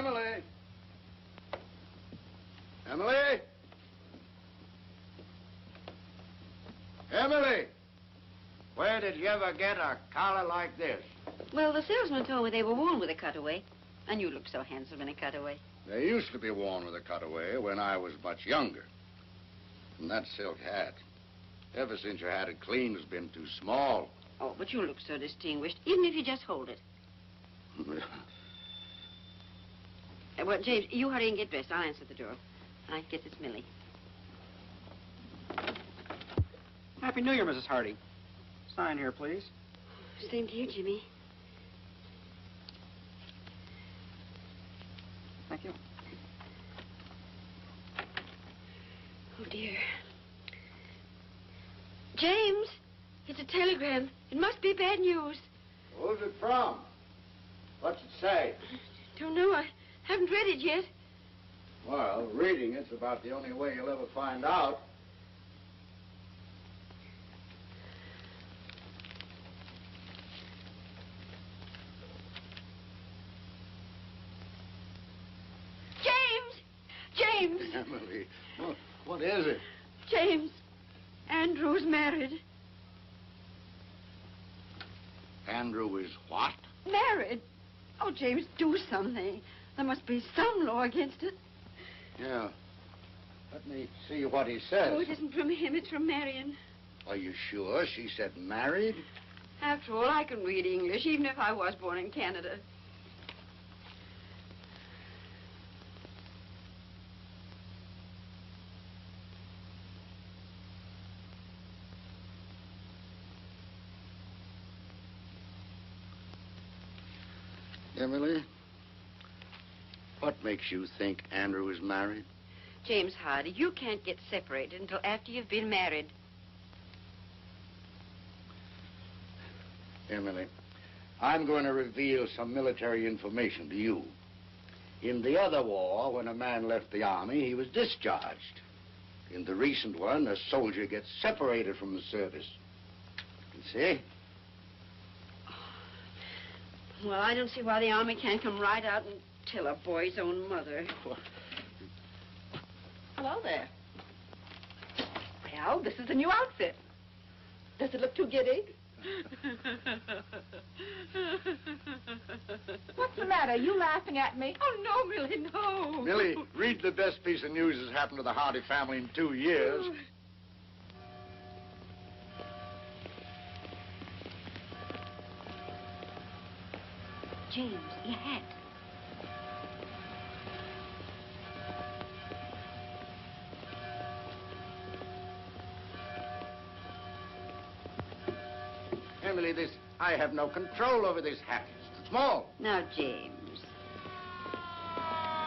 Emily! Emily! Emily! Where did you ever get a collar like this? Well, the salesman told me they were worn with a cutaway. And you look so handsome in a cutaway. They used to be worn with a cutaway when I was much younger. And that silk hat, ever since you had it cleaned, has been too small. Oh, but you look so distinguished, even if you just hold it. Well, James, you hurry and get dressed. I'll answer the door. I guess it's Millie. Happy New Year, Mrs. Hardy. Sign here, please. Same to you, Jimmy. Thank you. Oh, dear. James, it's a telegram. It must be bad news. Who's it from? What's it say? Don't know. I haven't read it yet. Well, reading it's about the only way you'll ever find out. James! Emily, what is it? James, Andrew's married. Andrew is what? Married? Oh, James, do something. There must be some law against it. Yeah. Let me see what he says. Oh, it isn't from him. It's from Marion. Are you sure she said married? After all, I can read English, even if I was born in Canada. Emily, what makes you think Andrew is married? James Hardy, you can't get separated until after you've been married. Emily, I'm going to reveal some military information to you. In the other war, when a man left the army, he was discharged. In the recent one, a soldier gets separated from the service. You see? Well, I don't see why the army can't come right out and tell a boy's own mother. Hello there. Well, this is the new outfit. Does it look too giddy? What's the matter? Are you laughing at me? Oh, no, Millie, no. Millie, read the best piece of news that's happened to the Hardy family in 2 years. James, your hat. Emily, I have no control over this hat. It's too small. Now, James.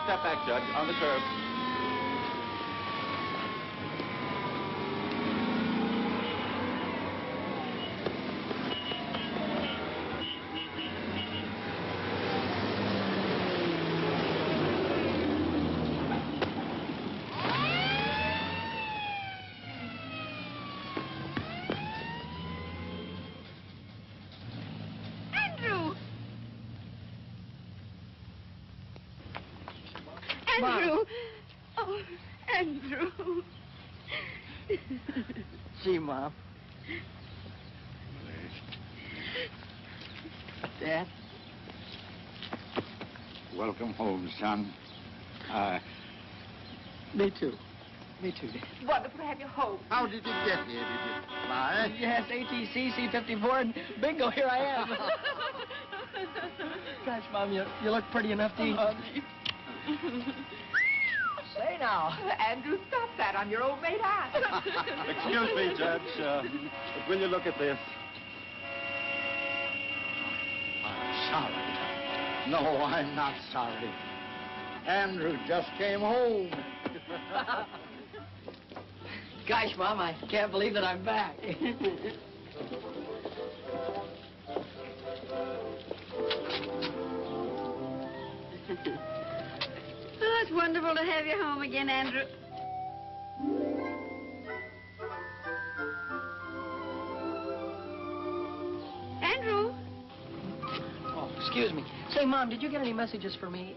Step back, Judge, on the curb. Andrew! Oh, Andrew. Gee, Mom. Dad? Welcome home, son. Me too. Me too, Dad. Wonderful to have you home. How did you get here? Did you fly? Yes, ATC, C-54, and bingo, here I am. Gosh, Mom, you look pretty enough to eat. Say now. Andrew, stop that on your old mate hat. Excuse me, Judge, but will you look at this? I'm sorry. No, I'm not sorry. Andrew just came home. Gosh, Mom, I can't believe that I'm back. Oh, it's wonderful to have you home again, Andrew. Andrew? Oh, excuse me. Say, Mom, did you get any messages for me?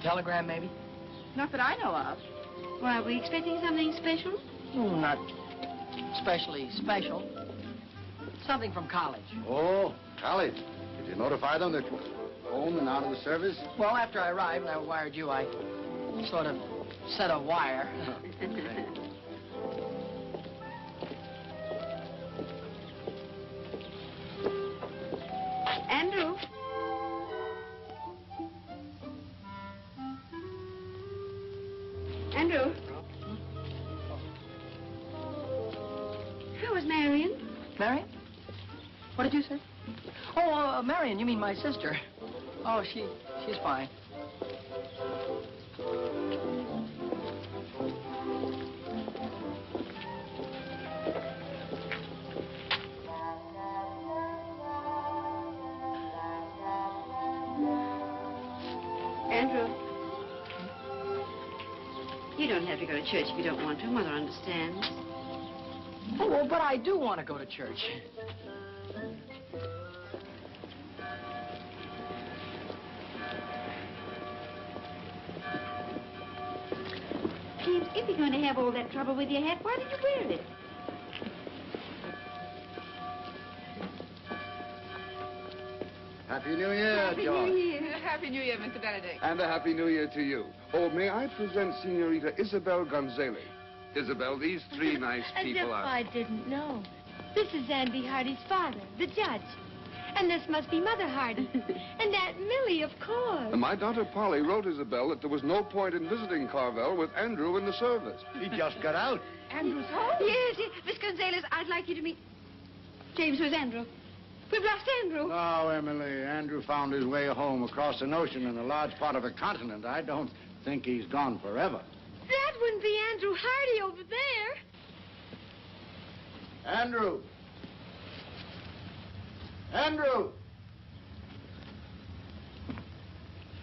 Telegram, maybe? Not that I know of. Why, are we expecting something special? Not especially special. Something from college. Oh, college. Did you notify them that you were home and out of the service? Well, after I arrived and I wired you, I sort of set a wire. Andrew? Andrew? How was Marion? Marion? What did you say? Oh, Marion, you mean my sister. Oh, she's fine. Andrew? You don't have to go to church if you don't want to. Mother understands. Oh, well, but I do want to go to church. James, if you're going to have all that trouble with your hat, why did you wear it? Happy New Year, George. Happy New Year, Mr. Benedict. And a Happy New Year to you. Oh, may I present Senorita Isabel Gonzalez? Isabel, these three nice people As if are... I didn't know. This is Andy Hardy's father, the judge. And this must be Mother Hardy. And Aunt Millie, of course. And my daughter Polly wrote Isabel that there was no point in visiting Carvel with Andrew in the service. He just got out. Andrew's home? Yes, Miss Gonzalez, I'd like you to meet... James, where's Andrew? We've lost Andrew. No, Emily. Andrew found his way home across an ocean in a large part of a continent. I don't think he's gone forever. That wouldn't be Andrew Hardy over there. Andrew! Andrew!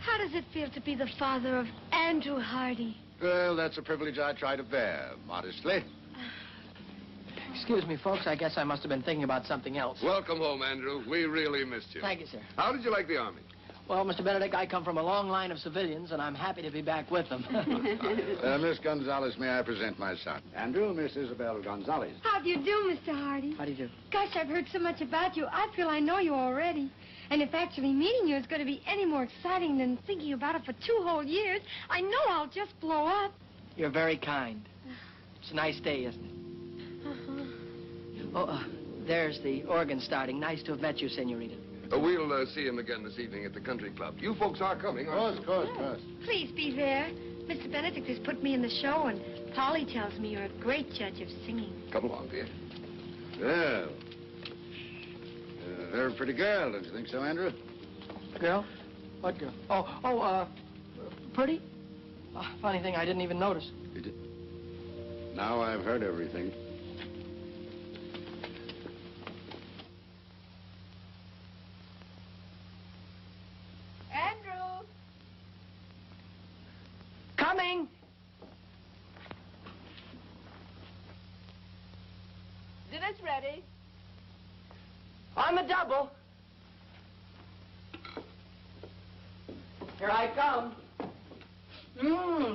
How does it feel to be the father of Andrew Hardy? Well, that's a privilege I try to bear, modestly. Excuse me, folks. I guess I must have been thinking about something else. Welcome home, Andrew. We really missed you. Thank you, sir. How did you like the Army? Well, Mr. Benedict, I come from a long line of civilians, and I'm happy to be back with them. Miss Gonzalez, may I present my son? Andrew, Miss Isabel Gonzalez. How do you do, Mr. Hardy? How do you do? Gosh, I've heard so much about you. I feel I know you already. And if actually meeting you is going to be any more exciting than thinking about it for 2 whole years, I know I'll just blow up. You're very kind. It's a nice day, isn't it? Oh, there's the organ starting. Nice to have met you, Senorita. We'll see him again this evening at the country club. You folks are coming, aren't you? Of course, of course. Please be there. Mr. Benedict has put me in the show, and Polly tells me you're a great judge of singing. Come along, dear. Well, very pretty girl, don't you think so, Andrew? Girl? What girl? Oh, pretty? Funny thing, I didn't even notice. You did? Now I've heard everything. Andrew! Coming! Dinner's ready. On the double. Here I come.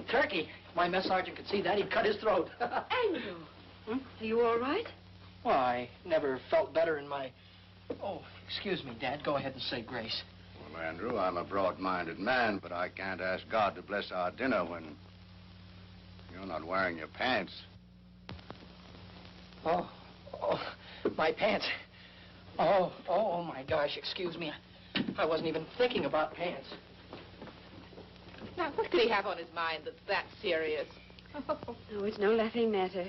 Turkey. If my mess sergeant could see that, he'd cut his throat. Andrew. Are you all right? Well, I never felt better in my... Oh, excuse me, Dad. Go ahead and say grace. Well, Andrew, I'm a broad-minded man, but I can't ask God to bless our dinner when you're not wearing your pants. Oh, my pants. Oh, my gosh, excuse me. I wasn't even thinking about pants. Now, what could he have on his mind that's that serious? Oh, it's no laughing matter.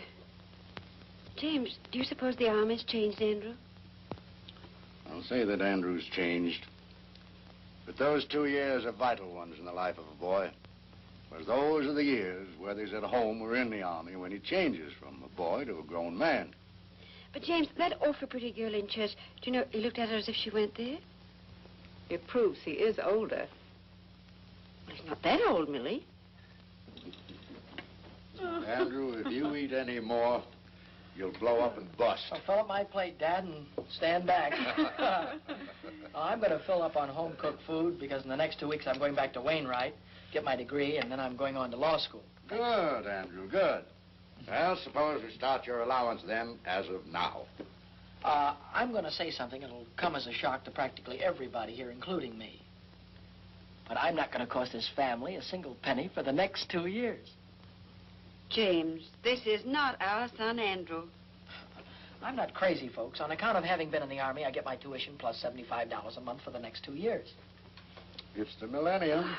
James, do you suppose the Army's changed Andrew? I'll say that Andrew's changed. But those 2 years are vital ones in the life of a boy. Whereas those are the years, whether he's at home or in the Army, when he changes from a boy to a grown man. But, James, that awful pretty girl in church, do you know, he looked at her as if she went there? It proves he is older. Well, he's not that old, Millie. Andrew, if you eat any more, you'll blow up and bust. I'll fill up my plate, Dad, and stand back. I'm going to fill up on home-cooked food because in the next 2 weeks I'm going back to Wainwright. get my degree, and then I'm going on to law school. Good, Andrew, good. Well, suppose we start your allowance then, as of now. I'm going to say something that'll come as a shock to practically everybody here, including me. But I'm not going to cost this family a single penny for the next 2 years. James, this is not our son, Andrew. I'm not crazy, folks. On account of having been in the Army, I get my tuition plus $75 a month for the next 2 years. It's the millennium.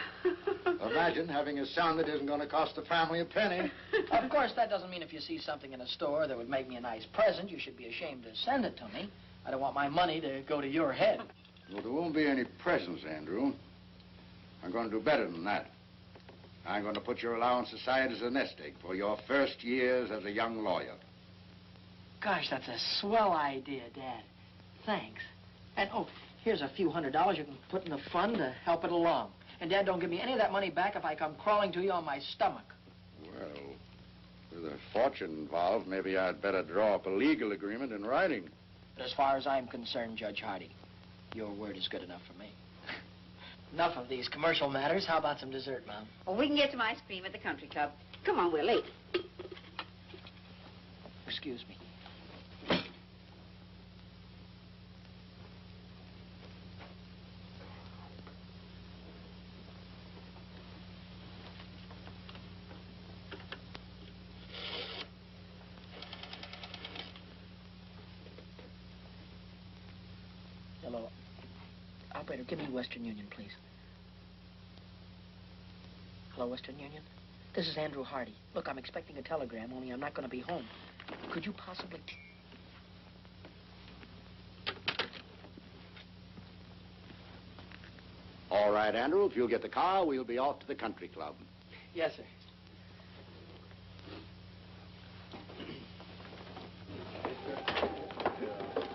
Imagine having a son that isn't going to cost the family a penny. Of course, that doesn't mean if you see something in a store that would make me a nice present, you should be ashamed to send it to me. I don't want my money to go to your head. Well, there won't be any presents, Andrew. I'm going to do better than that. I'm going to put your allowance aside as a nest egg for your first years as a young lawyer. Gosh, that's a swell idea, Dad. Thanks. And, oh, here's a few $100s you can put in the fund to help it along. And, Dad, don't give me any of that money back if I come crawling to you on my stomach. Well, with a fortune involved, maybe I'd better draw up a legal agreement in writing. But as far as I'm concerned, Judge Hardy, your word is good enough for me. Enough of these commercial matters. How about some dessert, Mom? Oh, we can get some ice cream at the country club. Come on, we're late. Excuse me. Hello. Operator, give me Western Union, please. Hello, Western Union? This is Andrew Hardy. Look, I'm expecting a telegram, only I'm not going to be home. Could you possibly... All right, Andrew, if you'll get the car, we'll be off to the country club. Yes, sir.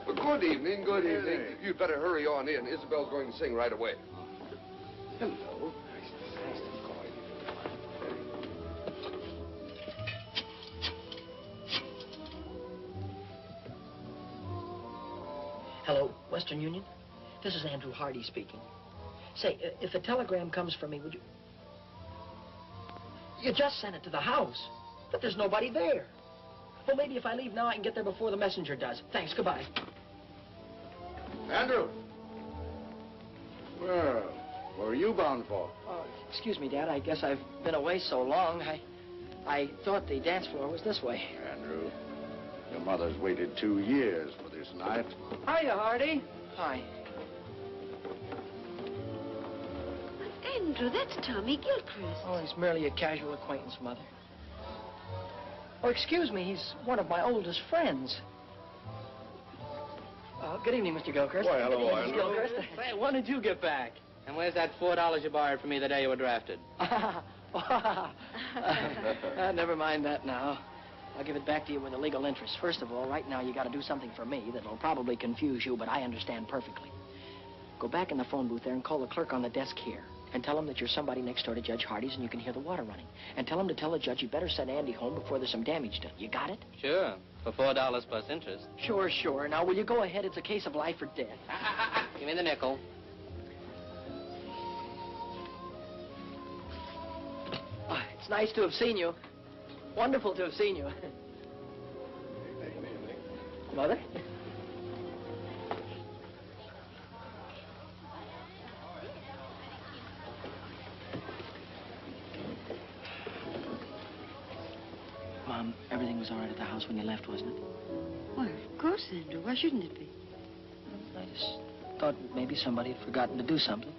Good evening, good evening. You'd better hurry on in. Isabel's going to sing right away. Hello. Hello, Western Union? This is Andrew Hardy speaking. Say, if a telegram comes for me, would you... You just sent it to the house, but there's nobody there. Well, maybe if I leave now, I can get there before the messenger does. Thanks, goodbye. Andrew! Well, where are you bound for? Excuse me, Dad. I guess I've been away so long. I thought the dance floor was this way. Andrew, your mother's waited 2 years for this night. Hiya, Hardy. Hi. Andrew, that's Tommy Gilchrist. Oh, he's merely a casual acquaintance, Mother. Oh, excuse me. He's one of my oldest friends. Good evening, Mr. Gilchrist. Why, hello, Good evening, Andrew. Mr. Gilchrist. Say, when did you get back? And where's that $4 you borrowed from me the day you were drafted? Never mind that now. I'll give it back to you with a legal interest. First of all, right now, you got to do something for me that'll probably confuse you, but I understand perfectly. Go back in the phone booth there and call the clerk on the desk here. And tell him that you're somebody next door to Judge Hardy's and you can hear the water running. And tell him to tell the judge he better send Andy home before there's some damage done. You got it? Sure, for $4 plus interest. Sure, sure. Now, will you go ahead? It's a case of life or death. Give me the nickel. Oh, it's nice to have seen you. Wonderful to have seen you. Mother? Mom, everything was all right at the house when you left, wasn't it? Well, of course, Andrew. Why shouldn't it be? I just thought maybe somebody had forgotten to do something.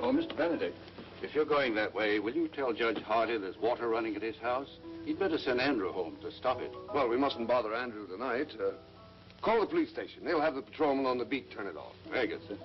Oh, Mr. Benedict, if you're going that way, will you tell Judge Hardy there's water running at his house? He'd better send Andrew home to stop it. Well, we mustn't bother Andrew tonight. Call the police station. They'll have the patrolman on the beat turn it off. Very good, sir.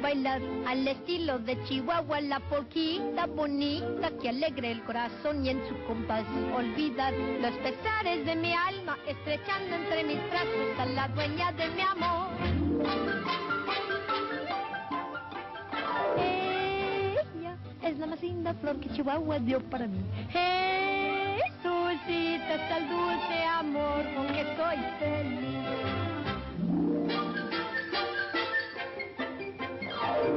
bailar al estilo de Chihuahua, la polquita bonita que alegre el corazón y en su compás olvidar los pesares de mi alma, estrechando entre mis brazos a la dueña de mi amor. Ella es la más linda flor que Chihuahua dio para mí. Jesucita, está el dulce amor con que soy feliz.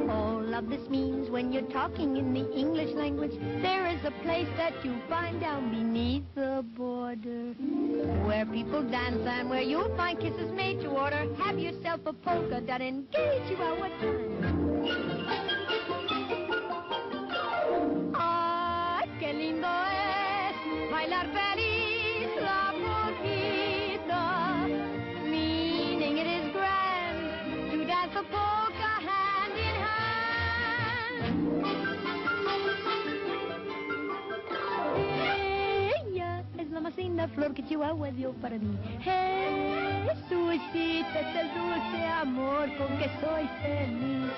All of this means when you're talking in the English language, there is a place that you find down beneath the border, where people dance and where you'll find kisses made to order. Have yourself a polka dot, engage you at what time. Ay, qué lindo es bailar feliz la polquita, meaning it is grand to dance a polka hand in hand. Ella es la más linda flor que Chihuahua dio para mí. Jesucita, es el dulce amor con que soy feliz.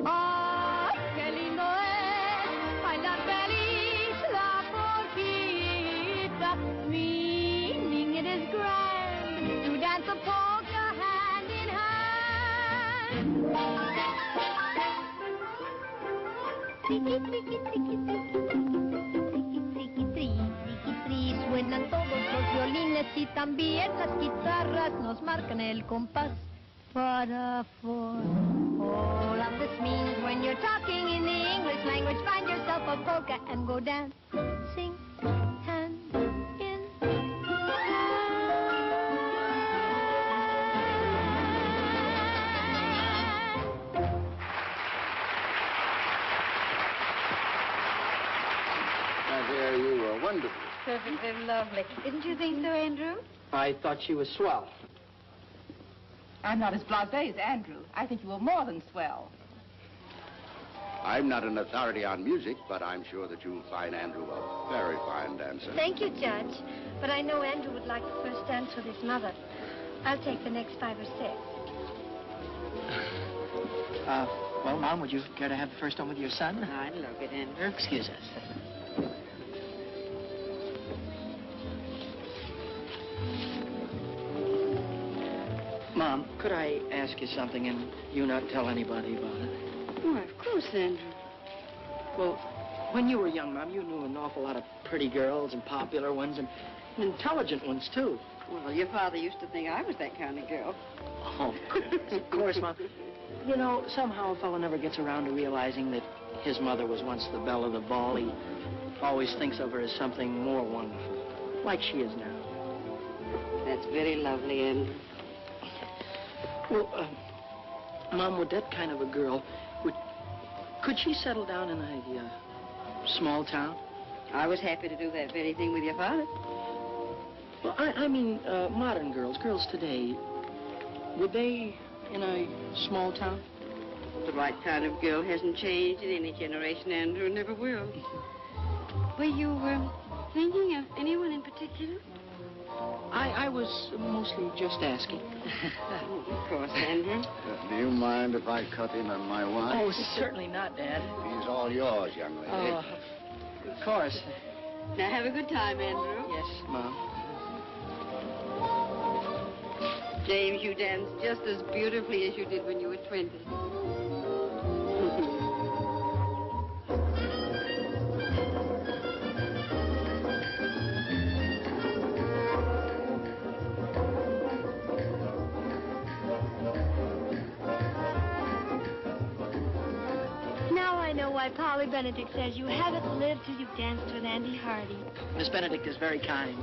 ¡Ay, qué lindo es bailar feliz la polquita! Meaning it is grand to dance a polka hand in hand. Suenan todos los violines y también las guitarras nos marcan el compás. Para for. All of this means when you're talking in the English language, find yourself a polka and go dance, sing, hand in My dear, you were wonderful. Perfectly lovely. Didn't you think so, Andrew? I thought she was swell. I'm not as blasé as Andrew. I think you were more than swell. I'm not an authority on music, but I'm sure that you'll find Andrew a very fine dancer. Thank you, Judge. But I know Andrew would like the first dance with his mother. I'll take the next 5 or 6. Well, Mom, would you care to have the first one with your son? I'd love it, Andrew. Excuse us. Mom, could I ask you something and you not tell anybody about it? Why, of course, Andrew. Well, when you were young, Mom, you knew an awful lot of pretty girls and popular ones and intelligent ones, too. Well, your father used to think I was that kind of girl. Oh, of course, Mom. You know, somehow a fellow never gets around to realizing that his mother was once the belle of the ball. He always thinks of her as something more wonderful, like she is now. That's very lovely, Andrew. Well, Mom, would that kind of a girl, could she settle down in a small town? I was happy to do that very thing with your father. Well, I mean, modern girls today, would they in a small town? The right kind of girl hasn't changed in any generation, Andrew, and never will. Were you thinking of anyone in particular? I was mostly just asking. Of course, Andrew. Do you mind if I cut in on my wine? Oh, certainly not, Dad. He's all yours, young lady. Oh, of course. Now, have a good time, Andrew. Yes, Mom. James, you danced just as beautifully as you did when you were 20. Why Polly Benedict says you haven't lived till you've danced with Andy Hardy. Miss Benedict is very kind.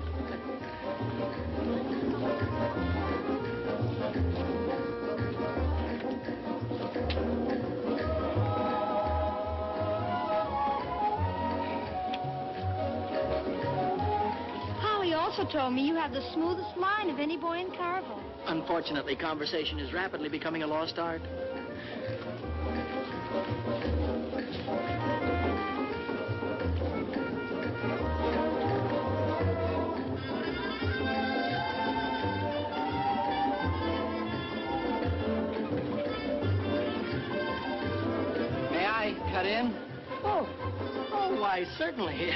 Polly also told me you have the smoothest mind of any boy in Carvel. Unfortunately, conversation is rapidly becoming a lost art. I cut in? Oh, why, certainly.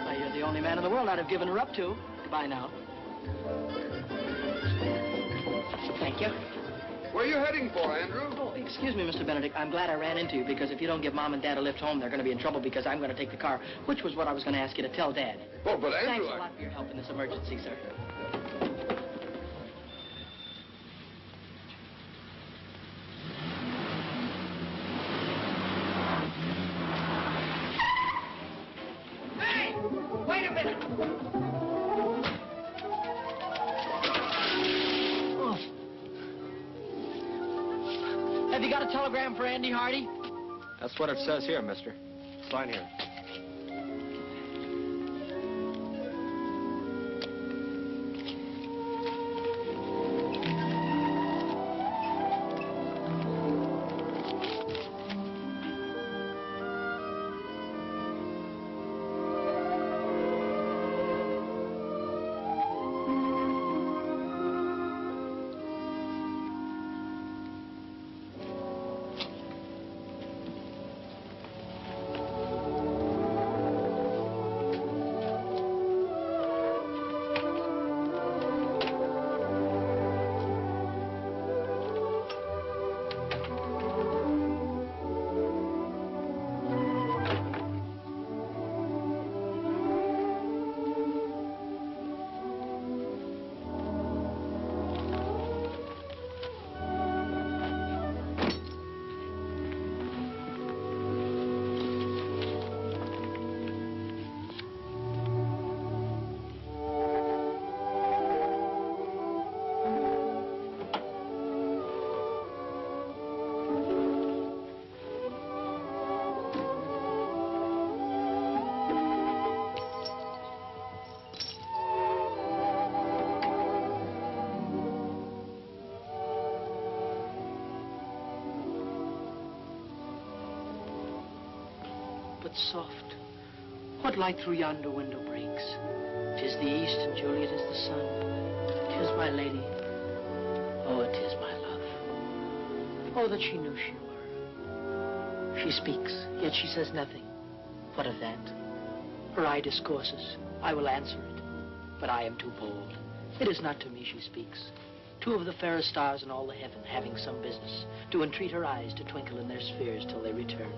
Why, you're the only man in the world I'd have given her up to. Goodbye now. Thank you. Where are you heading for, Andrew? Oh, excuse me, Mr. Benedict. I'm glad I ran into you, because if you don't give Mom and Dad a lift home, they're going to be in trouble because I'm going to take the car, which was what I was going to ask you to tell Dad. Oh, but Andrew... Thanks a lot for your help in this emergency, sir. Hey! Wait a minute! Have you got a telegram for Andy Hardy? That's what it says here, mister. Sign here. Soft. What light through yonder window breaks? 'Tis the east, and Juliet is the sun. 'Tis my lady. Oh, it is my love. Oh, that she knew she were. She speaks, yet she says nothing. What of that? Her eye discourses. I will answer it. But I am too bold. It is not to me she speaks. Two of the fairest stars in all the heaven, having some business, do entreat her eyes to twinkle in their spheres till they return.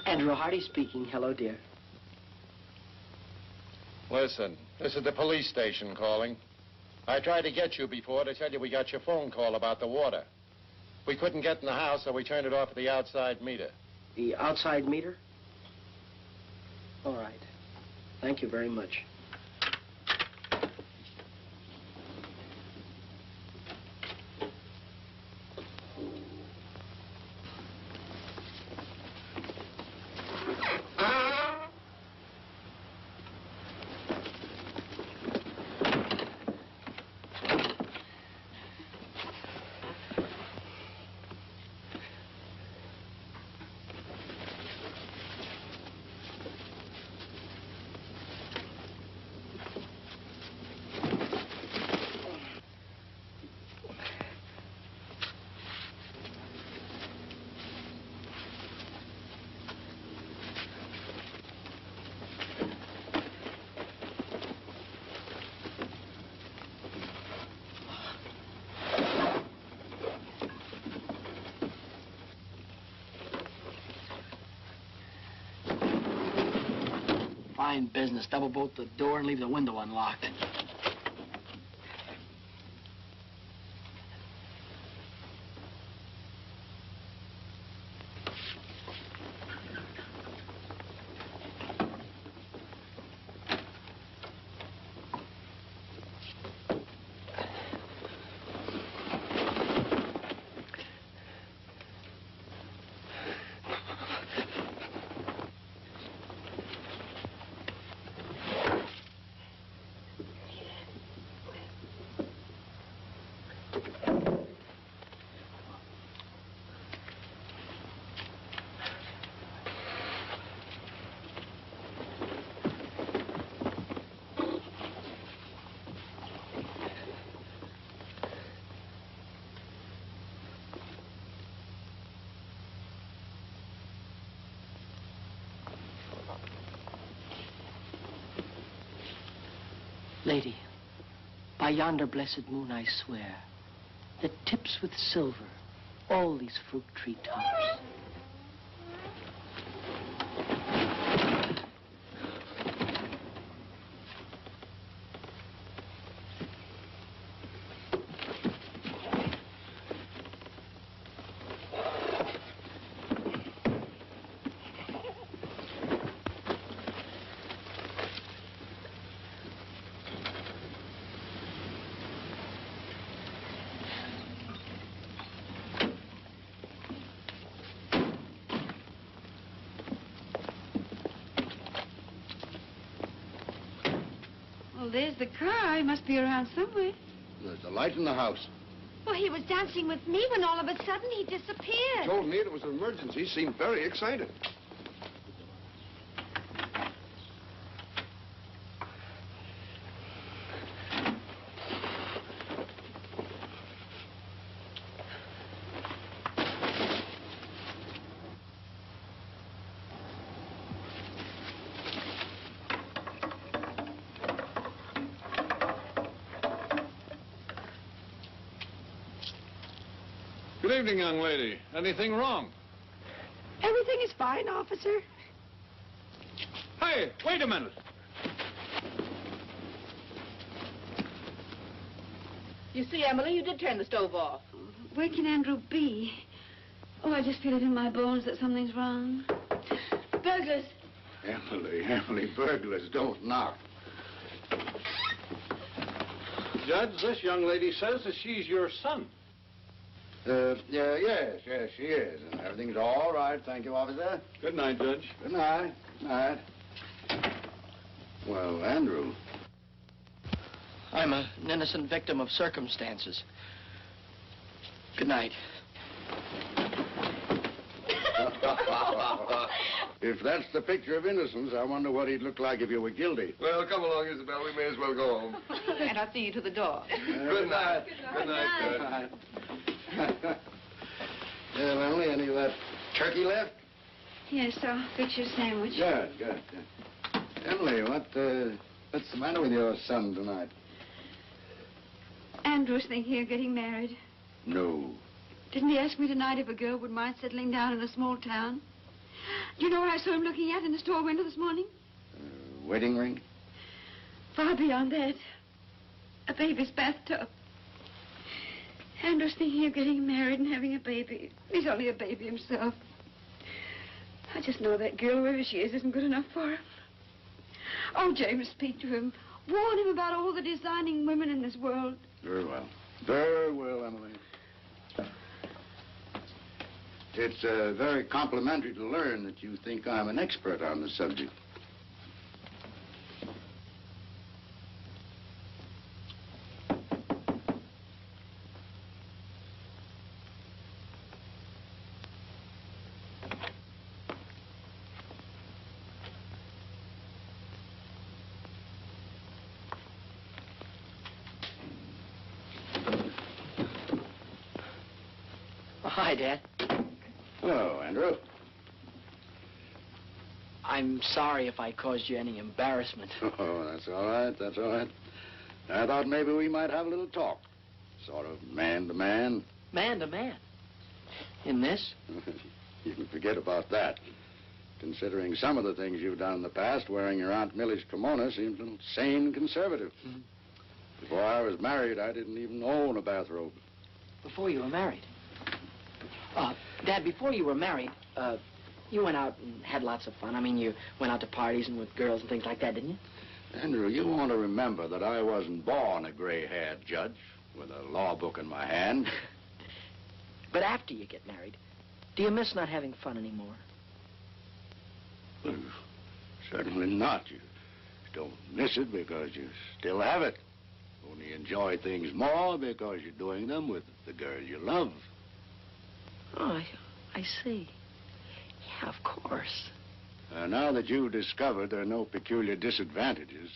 Andrew Hardy speaking. Hello, dear. Listen, this is the police station calling. I tried to get you before to tell you we got your phone call about the water. We couldn't get in the house, so we turned it off at the outside meter. The outside meter? All right. Thank you very much. Fine business. Double bolt the door and leave the window unlocked. Lady, by yonder blessed moon I swear, that tips with silver all these fruit tree tops. Well, there's the car. He must be around somewhere. There's a light in the house. Well, he was dancing with me when all of a sudden he disappeared. He told me it was an emergency. He seemed very excited. Good evening, young lady. Anything wrong? Everything is fine, officer. Hey, wait a minute. You see, Emily, you did turn the stove off. Where can Andrew be? Oh, I just feel it in my bones that something's wrong. Burglars. Emily, burglars don't knock. Judge, this young lady says that she's your son. Yes, she is. And everything's all right. Thank you, officer. Good night, Judge. Good night. Good night. Well, Andrew. I'm an innocent victim of circumstances. Good night. If that's the picture of innocence, I wonder what he'd look like if you were guilty. Well, come along, Isabel. We may as well go home. And I'll see you to the door. Good night. Good night, Judge. Well, Emily, any of that turkey left? Yes, I'll fix your sandwich. Good. Emily, what's the matter with your son tonight? Andrew's thinking of getting married. No. Didn't he ask me tonight if a girl would mind settling down in a small town? Do you know what I saw him looking at in the store window this morning? Wedding ring? Far beyond that. A baby's bathtub. Andrew's thinking of getting married and having a baby. He's only a baby himself. I just know that girl, wherever she is, isn't good enough for him. Oh, James, speak to him. Warn him about all the designing women in this world. Very well. Very well, Emily. It's very complimentary to learn that you think I'm an expert on the subject. Hi, Dad. Hello, Andrew. I'm sorry if I caused you any embarrassment. Oh, that's all right. That's all right. I thought maybe we might have a little talk. Sort of man to man. Man to man? In this? You can forget about that. Considering some of the things you've done in the past, wearing your Aunt Millie's kimono seems a little sane and conservative. Mm-hmm. Before I was married, I didn't even own a bathrobe. Before you were married? Dad, before you were married, you went out and had lots of fun. I mean, you went out to parties and with girls and things like that, didn't you? Andrew, you want to remember that I wasn't born a gray-haired judge with a law book in my hand. But after you get married, do you miss not having fun anymore? Well, certainly not. You don't miss it because you still have it. Only enjoy things more because you're doing them with the girl you love. Oh, I see. Yeah, of course. Now that you've discovered there are no peculiar disadvantages,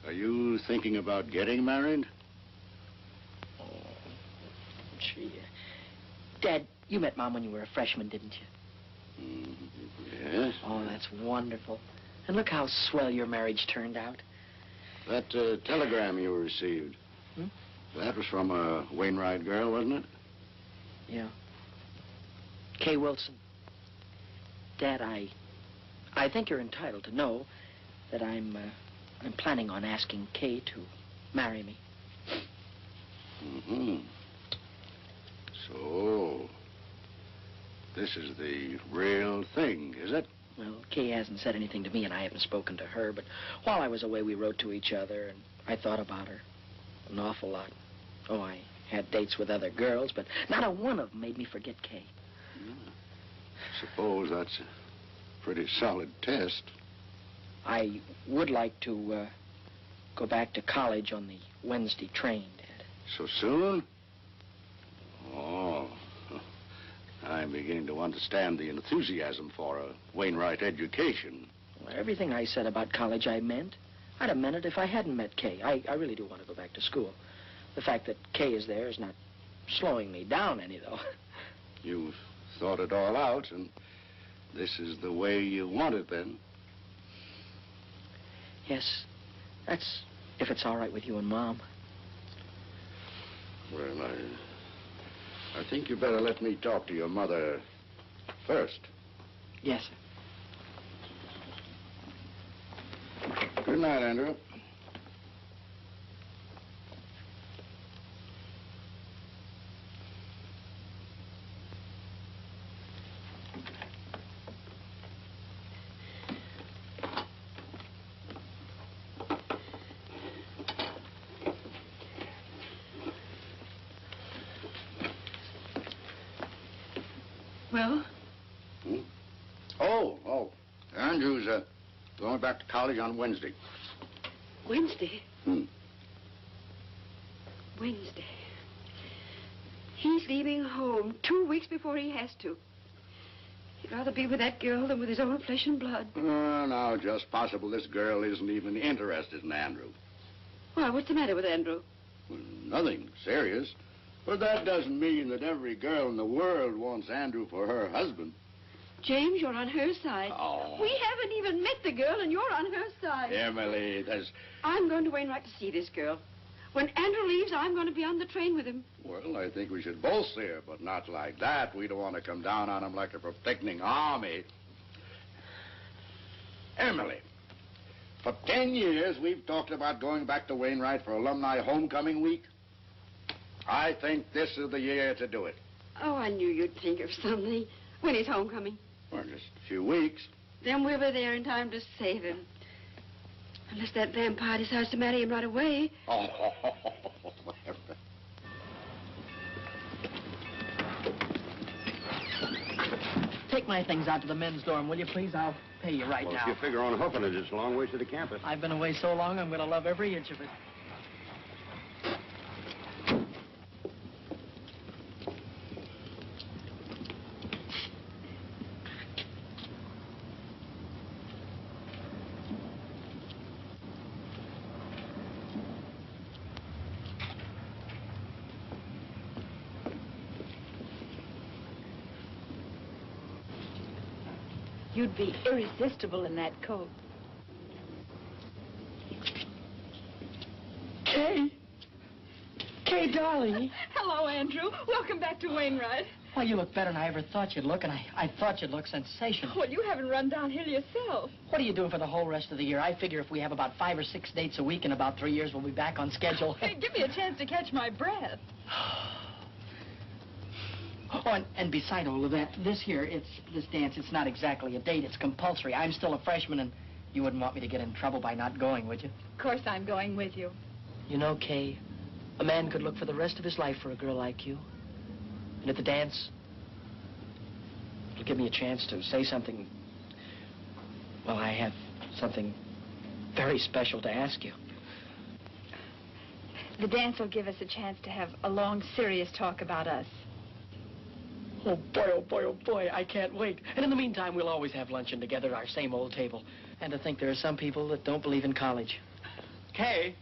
are you thinking about getting married? Oh, gee. Dad, you met Mom when you were a freshman, didn't you? Yes. Oh, that's wonderful. And look how swell your marriage turned out. That telegram you received. That was from a Wainwright girl, wasn't it? Yeah. Kay Wilson. Dad, I think you're entitled to know that I'm planning on asking Kay to marry me. Mm-hmm. So, this is the real thing, is it? Well, Kay hasn't said anything to me, and I haven't spoken to her, but while I was away, we wrote to each other, and I thought about her an awful lot. Oh, I had dates with other girls, but not a one of them made me forget Kay. Suppose that's a pretty solid test. I would like to go back to college on the Wednesday train, Dad. So soon? Oh, I'm beginning to understand the enthusiasm for a Wainwright education. Well, everything I said about college I meant. I'd have meant it if I hadn't met Kay. I really do want to go back to school. The fact that Kay is there is not slowing me down any, though. You've thought it all out, and this is the way you want it, then? Yes, that's if it's all right with you and Mom. Well, I think you better let me talk to your mother first. Yes, sir. Good night, Andrew. Well? Oh. Andrew's going back to college on Wednesday. Wednesday? Wednesday. He's leaving home 2 weeks before he has to. He'd rather be with that girl than with his own flesh and blood. No, just possible this girl isn't even interested in Andrew. Why, what's the matter with Andrew? Well, nothing serious. But that doesn't mean that every girl in the world wants Andrew for her husband. James, you're on her side. Oh. We haven't even met the girl, and you're on her side. Emily, there's... I'm going to Wainwright to see this girl. When Andrew leaves, I'm going to be on the train with him. Well, I think we should both see her, but not like that. We don't want to come down on him like a protecting army. Emily, for 10 years, we've talked about going back to Wainwright for alumni homecoming week. I think this is the year to do it. Oh, I knew you'd think of something. When is homecoming? Well, just a few weeks. Then we'll be there in time to save him. Unless that vampire decides to marry him right away. Oh, Take my things out to the men's dorm, will you, please? I'll pay you right Well, now. if you figure on hoofing it, it's a long way to the campus. I've been away so long, I'm going to love every inch of it. You'd be irresistible in that coat. Kay, darling. Hello, Andrew. Welcome back to Wainwright. Well, you look better than I ever thought you'd look, and I thought you'd look sensational. Well, you haven't run downhill yourself. What are you doing for the whole rest of the year? I figure if we have about 5 or 6 dates a week in about 3 years, we'll be back on schedule. Hey, give me a chance to catch my breath. Oh, and beside all of that, this dance, it's not exactly a date. It's compulsory. I'm still a freshman, and you wouldn't want me to get in trouble by not going, would you? Of course I'm going with you. You know, Kay, a man could look for the rest of his life for a girl like you. And at the dance, it'll give me a chance to say something. Well, I have something very special to ask you. The dance will give us a chance to have a long, serious talk about us. Oh, boy, I can't wait. And in the meantime, we'll always have luncheon together at our same old table. And to think there are some people that don't believe in college. Kay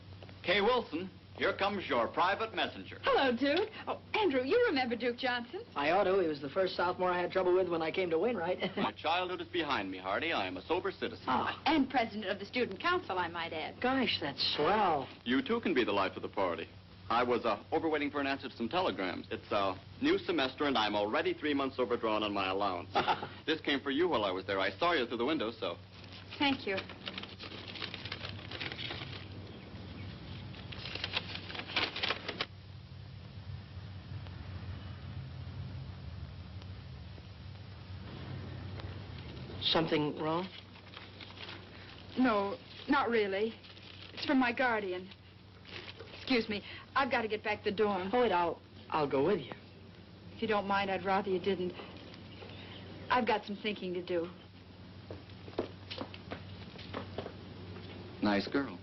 Wilson. Here comes your private messenger. Hello, Duke. Oh, Andrew, you remember Duke Johnson? I ought to. He was the first sophomore I had trouble with when I came to Wainwright. My childhood is behind me, Hardy. I am a sober citizen. Oh. And president of the student council, I might add. Gosh, that's swell. You, too, can be the life of the party. I was overwaiting for an answer to some telegrams. It's a new semester, and I'm already 3 months overdrawn on my allowance. This came for you while I was there. I saw you through the window, so... Thank you. Something wrong? No, not really. It's from my guardian. Excuse me. I've got to get back to the dorm. Oh, wait, I'll go with you. If you don't mind, I'd rather you didn't. I've got some thinking to do. Nice girl.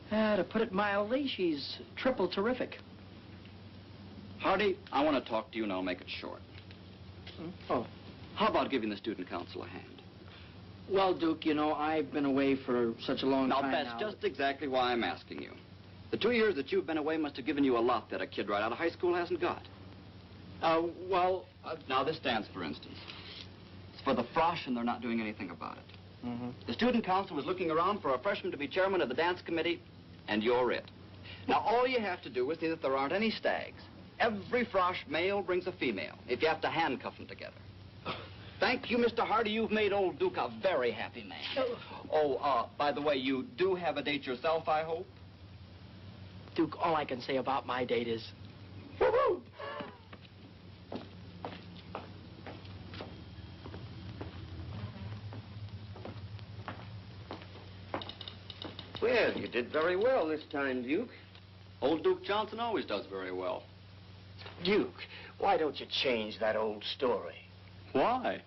To put it mildly, she's triple terrific. Hardy, I want to talk to you, and I'll make it short. Oh. How about giving the student council a hand? Well, Duke, you know, I've been away for such a long time now. That's just exactly why I'm asking you. The 2 years that you've been away must have given you a lot that a kid right out of high school hasn't got. Now, this dance, for instance. It's for the frosh, and they're not doing anything about it. Mm-hmm. The student council is looking around for a freshman to be chairman of the dance committee, and you're it. Now, all you have to do is see that there aren't any stags. Every frosh male brings a female, if you have to handcuff them together. Thank you, Mr. Hardy. You've made old Duke a very happy man. Oh, by the way, you do have a date yourself, I hope? Duke, all I can say about my date is... Woo-hoo! Well, you did very well this time, Duke. Old Duke Johnson always does very well. Duke, why don't you change that old story? Why?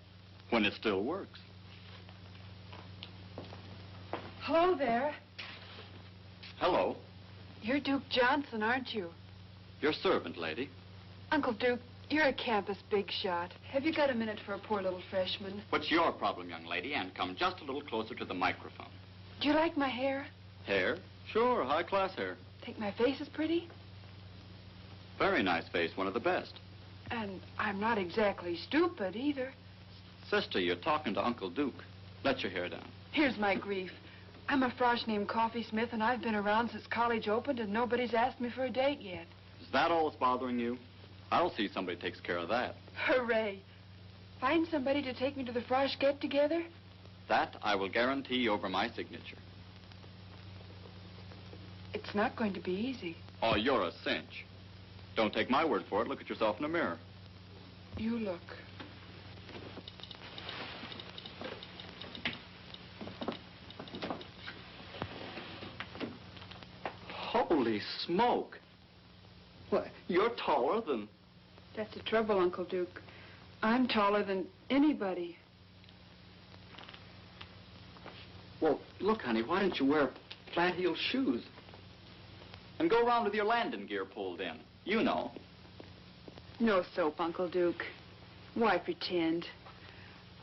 When it still works. Hello there. Hello. You're Duke Johnson, aren't you? Your servant, lady. Uncle Duke, you're a campus big shot. Have you got a minute for a poor little freshman? What's your problem, young lady? And come just a little closer to the microphone. Do you like my hair? Hair? Sure, high-class hair. Think my face is pretty? Very nice face, one of the best. And I'm not exactly stupid, either. Sister, you're talking to Uncle Duke. Let your hair down. Here's my grief. I'm a frosh named Coffee Smith, and I've been around since college opened, and nobody's asked me for a date yet. Is that all that's bothering you? I'll see somebody takes care of that. Hooray. Find somebody to take me to the frosh get-together? That I will guarantee over my signature. It's not going to be easy. Oh, you're a cinch. Don't take my word for it. Look at yourself in the mirror. You look. Holy smoke. What, you're taller than... That's the trouble, Uncle Duke. I'm taller than anybody. Well, look, honey, why don't you wear flat-heeled shoes? And go around with your landing gear pulled in. You know. No soap, Uncle Duke. Why pretend?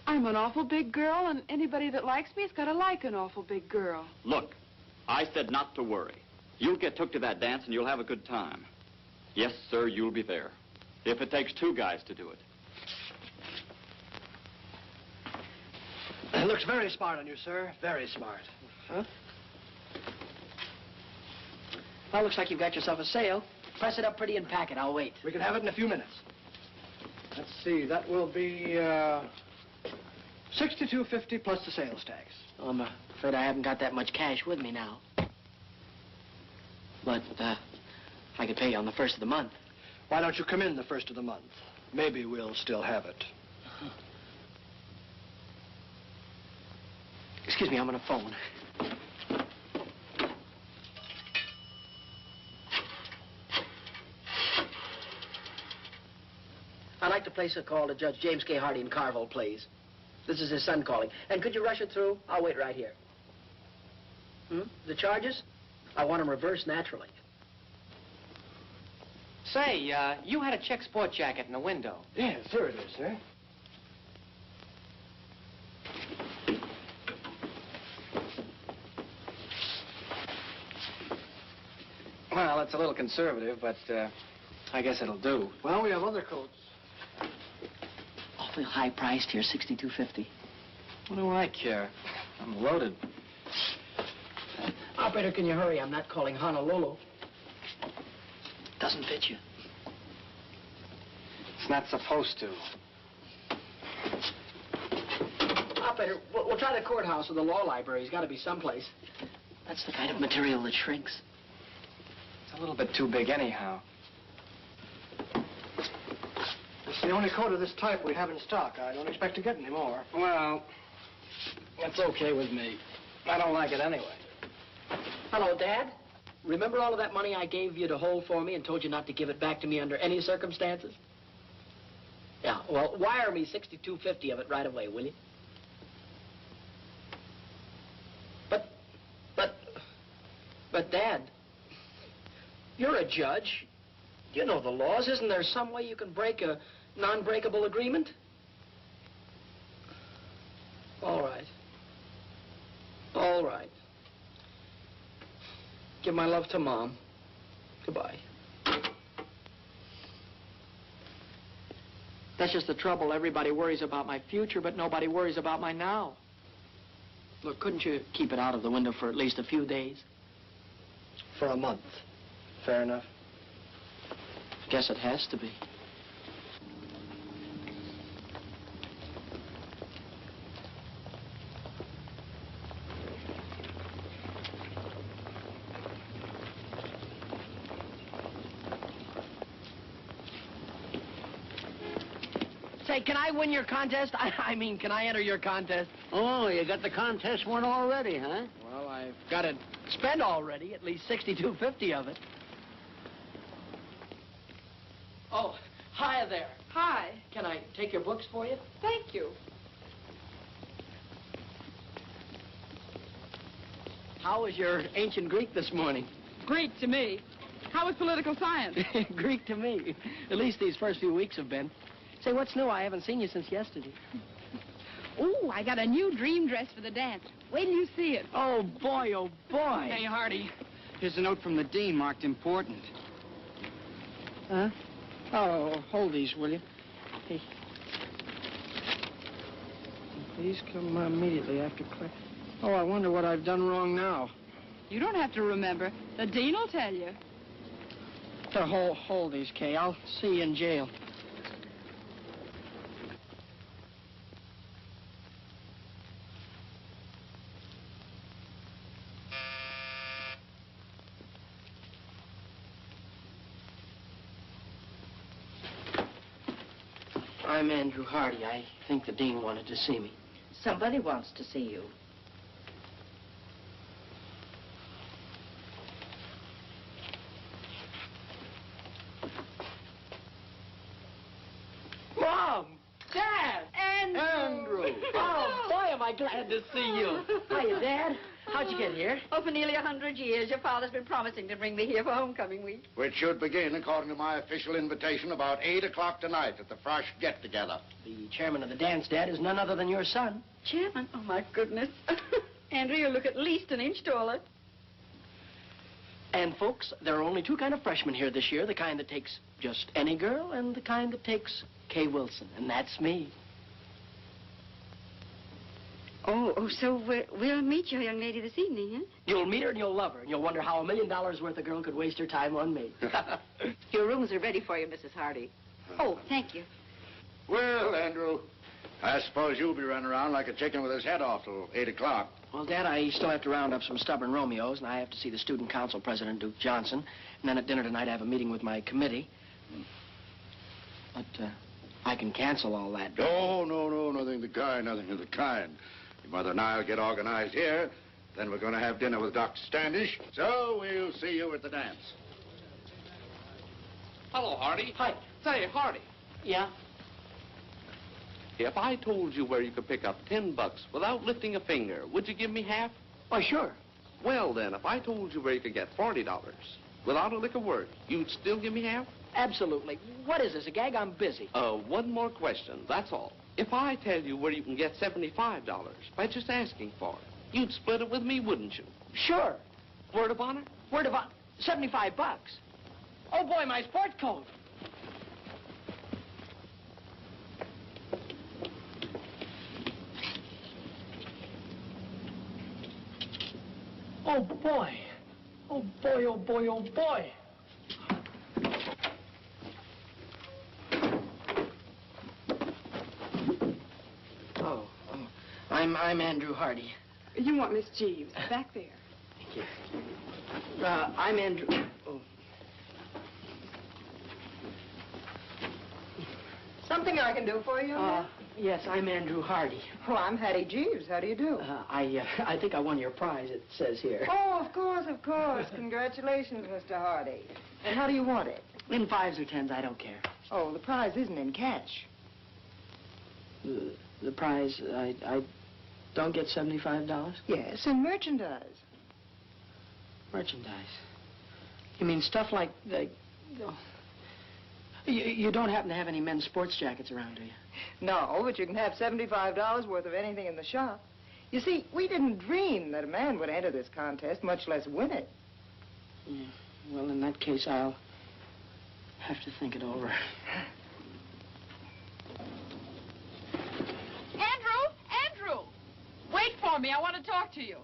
I'm an awful big girl, and anybody that likes me has got to like an awful big girl. Look, I said not to worry. You'll get took to that dance, and you'll have a good time. Yes, sir, you'll be there. If it takes 2 guys to do it. It looks very smart on you, sir. Very smart. Huh? Well, looks like you've got yourself a sale. Press it up pretty and pack it. I'll wait. We can have it in a few minutes. Let's see. That will be $62.50 plus the sales tax. Oh, I'm afraid I haven't got that much cash with me now. But I could pay you on the 1st of the month. Why don't you come in the 1st of the month? Maybe we'll still have it. Excuse me, I'm on a phone. I'd like to place a call to Judge James K. Hardy in Carvel, please. This is his son calling. And could you rush it through? I'll wait right here. The charges? I want them reversed naturally. Say, you had a check sport jacket in the window. Yes, here it is, sir. Well, it's a little conservative, but I guess it'll do. Well, we have other coats. Awfully high priced here, $62.50. What do I care? I'm loaded. Operator, can you hurry? I'm not calling Honolulu. Doesn't fit you. It's not supposed to. Operator, we'll try the courthouse or the law library. He's got to be someplace. That's the kind of material that shrinks. It's a little bit too big anyhow. It's the only coat of this type we have in stock. I don't expect to get any more. Well, that's okay with me. I don't like it anyway. Hello, Dad. Remember all of that money I gave you to hold for me and told you not to give it back to me under any circumstances? Yeah, well, wire me $62.50 of it right away, will you? But, Dad, you're a judge. You know the laws. Isn't there some way you can break a non-breakable agreement? All right. All right. Give my love to Mom. Goodbye. That's just the trouble. Everybody worries about my future, but nobody worries about my now. Look, couldn't you keep it out of the window for at least a few days? For a month. Fair enough. Guess it has to be. Say, can I win your contest? I mean, can I enter your contest? Oh, you got the contest won already, huh? Well, I've got it spent already, at least $62.50 of it. Oh, hi there. Hi. Can I take your books for you? Thank you. How was your ancient Greek this morning? Greek to me. How was political science? Greek to me. At least these first few weeks have been. Say, what's new? I haven't seen you since yesterday. Ooh, I got a new dream dress for the dance. Wait till you see it. Oh, boy, oh, boy. Hey, Hardy, here's a note from the dean marked important. Huh? Oh, hold these, will you? Hey. Please come immediately after class. Oh, I wonder what I've done wrong now. You don't have to remember. The dean will tell you. Hold these, Kay. I'll see you in jail. I'm Andrew Hardy. I think the dean wanted to see me. Somebody wants to see you. Mom! Dad! Andrew! Oh, boy, am I glad to see you. Hiya, Dad. How'd you get here? Oh, for nearly 100 years. Your father's been promising to bring me here for homecoming week. Which should begin, according to my official invitation, about 8 o'clock tonight at the Frosh get-together. The chairman of the dance, Dad, is none other than your son. Chairman? Oh, my goodness. Andrew, you look at least an inch taller. And, folks, there are only two kind of freshmen here this year, the kind that takes just any girl and the kind that takes Kay Wilson, and that's me. Oh, so we'll meet your young lady this evening, huh? You'll meet her and you'll love her, and you'll wonder how $1 million worth of girl could waste her time on me. Your rooms are ready for you, Mrs. Hardy. Oh, thank you. Well, Andrew, I suppose you'll be running around like a chicken with his head off till 8 o'clock. Well, Dad, I still have to round up some stubborn Romeos, and I have to see the student council president, Duke Johnson. And then at dinner tonight, I have a meeting with my committee. But I can cancel all that. No, nothing of the kind, nothing of the kind. Your mother and I will get organized here. Then we're going to have dinner with Dr. Standish. So we'll see you at the dance. Hello, Hardy. Hi. Say, Hardy. Yeah? If I told you where you could pick up $10 without lifting a finger, would you give me half? Oh, sure. Well, then, if I told you where you could get $40 without a lick of word, you'd still give me half? Absolutely. What is this, a gag? I'm busy. One more question, that's all. If I tell you where you can get $75 by just asking for it, you'd split it with me, wouldn't you? Sure. Word of honor? Word of honor. $75. Oh, boy, my sport coat. Oh, boy. Oh, boy, oh, boy, oh, boy. I'm Andrew Hardy. You want Miss Jeeves, back there. Thank you. I'm Andrew... Oh. Something I can do for you? Yes, I'm Andrew Hardy. Oh, I'm Hattie Jeeves. How do you do? I think I won your prize, it says here. Oh, of course, of course. Congratulations, Mr. Hardy. And how do you want it? In 5s or 10s, I don't care. Oh, the prize isn't in cash. The prize, I don't get $75? Yes, in merchandise. Merchandise? You mean stuff like the... Oh. You don't happen to have any men's sports jackets around, do you? No, but you can have $75 worth of anything in the shop. You see, we didn't dream that a man would enter this contest, much less win it. Yeah. Well, in that case, I'll have to think it over. Andrew! Wait for me. I want to talk to you.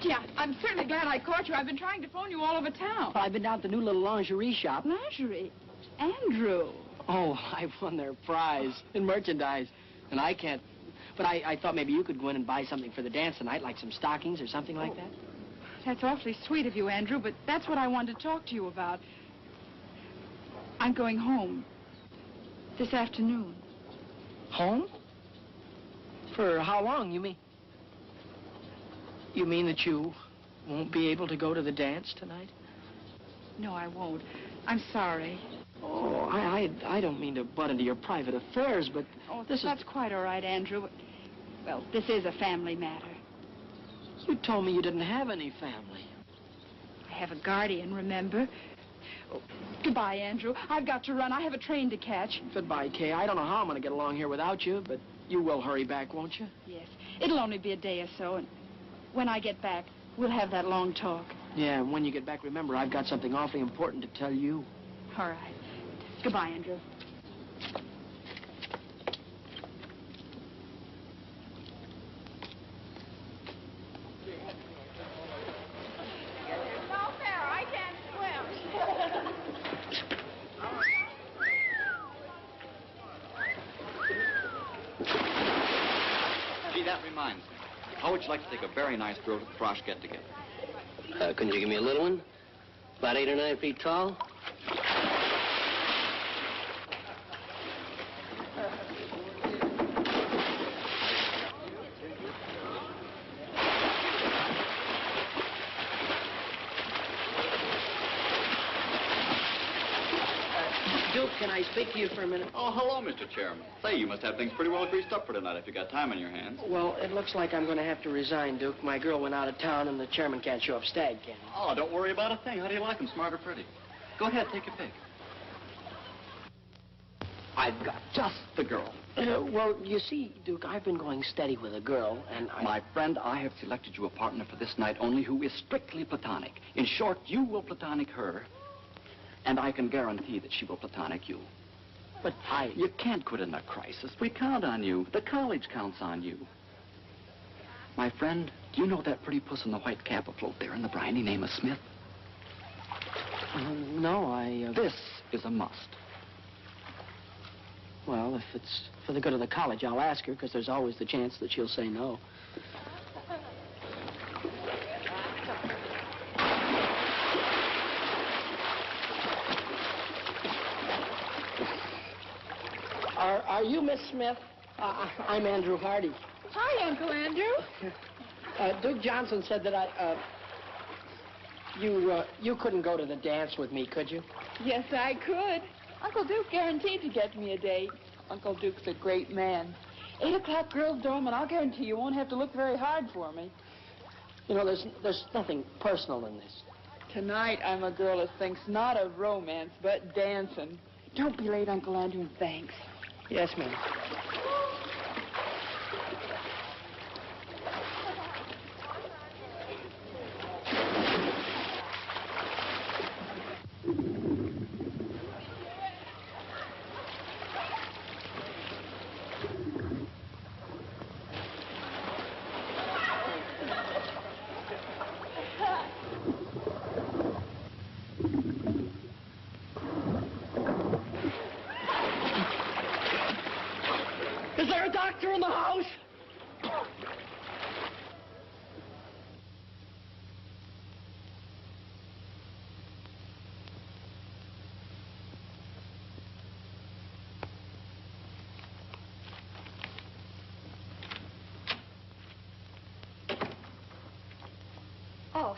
Yeah, I'm certainly glad I caught you. I've been trying to phone you all over town. Well, I've been down to the new little lingerie shop. Lingerie? Andrew. Oh, I won their prize in merchandise. And I can't... But I thought maybe you could go in and buy something for the dance tonight, like some stockings or something like that. That's awfully sweet of you, Andrew, but that's what I wanted to talk to you about. I'm going home this afternoon. Home? For how long, you mean? You mean that you won't be able to go to the dance tonight? No, I won't. I'm sorry. Oh, I don't mean to butt into your private affairs, but that's quite all right, Andrew. Well, this is a family matter. You told me you didn't have any family. I have a guardian, remember? Oh, goodbye, Andrew. I've got to run. I have a train to catch. Goodbye, Kay. I don't know how I'm going to get along here without you, but you will hurry back, won't you? Yes. It'll only be a day or so, and when I get back, we'll have that long talk. Yeah, and when you get back, remember, I've got something awfully important to tell you. All right. Goodbye, Andrew. No fair. I can't swim. Gee, that reminds me. How would you like to take a very nice girl to the Frosh get-together? Couldn't you give me a little one? About 8 or 9 feet tall? Duke, can I speak to you for a minute? Oh, hello, Mr. Chairman. Say, you must have things pretty well greased up for tonight if you got time on your hands. Well, it looks like I'm going to have to resign, Duke. My girl went out of town, and the chairman can't show up stag, can he? Oh, don't worry about a thing. How do you like them, smart or pretty? Go ahead, take your pick. I've got just the girl. Well, you see, Duke, I've been going steady with a girl, and My friend, I have selected you a partner for this night only who is strictly platonic. In short, you will platonic her, and I can guarantee that she will platonic you. But You can't quit in a crisis. We count on you. The college counts on you. My friend, do you know that pretty puss in the white cap afloat there in the briny name of Smith? No, This is a must. Well, if it's for the good of the college, I'll ask her, because there's always the chance that she'll say no. Are you Miss Smith? I'm Andrew Hardy. Hi, Uncle Andrew. Duke Johnson said that you couldn't go to the dance with me, could you? Yes, I could. Uncle Duke guaranteed to get me a date. Uncle Duke's a great man. 8 o'clock girls' dorm, and I'll guarantee you won't have to look very hard for me. You know, there's nothing personal in this. Tonight, I'm a girl who thinks not of romance, but dancing. Don't be late, Uncle Andrew, and thanks. Yes, ma'am. Is there a doctor in the house? Oh,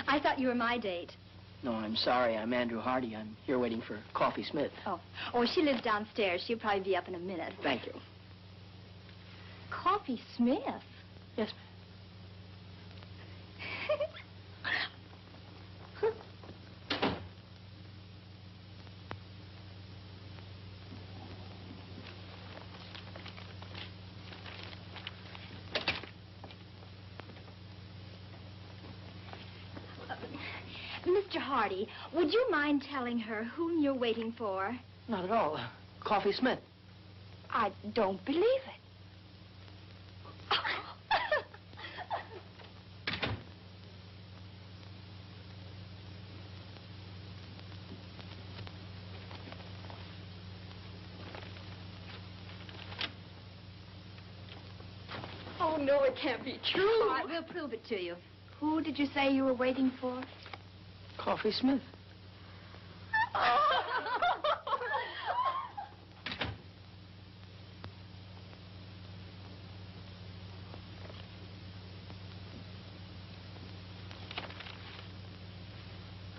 I thought you were my date. No, I'm sorry. I'm Andrew Hardy. I'm here waiting for Coffee Smith. Oh, she lives downstairs. She'll probably be up in a minute. Thank you. Coffee Smith? Yes, Mr. Hardy, would you mind telling her whom you're waiting for? Not at all. Coffee Smith. I don't believe it. Oh, no, it can't be true. All right, we'll prove it to you. Who did you say you were waiting for? Coffee Smith.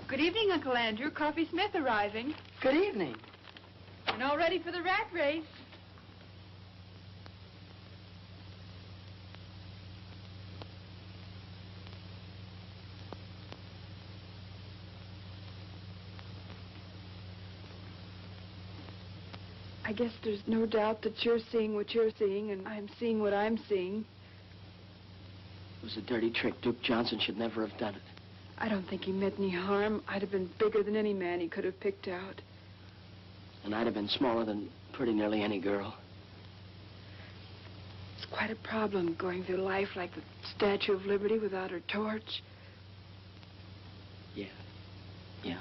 Good evening, Uncle Andrew. Coffee Smith arriving. Good evening. And all ready for the rat race. I guess there's no doubt that you're seeing what you're seeing, and I'm seeing what I'm seeing. It was a dirty trick. Duke Johnson should never have done it. I don't think he meant any harm. I'd have been bigger than any man he could have picked out. And I'd have been smaller than pretty nearly any girl. It's quite a problem going through life like the Statue of Liberty without her torch. Yeah. Yeah.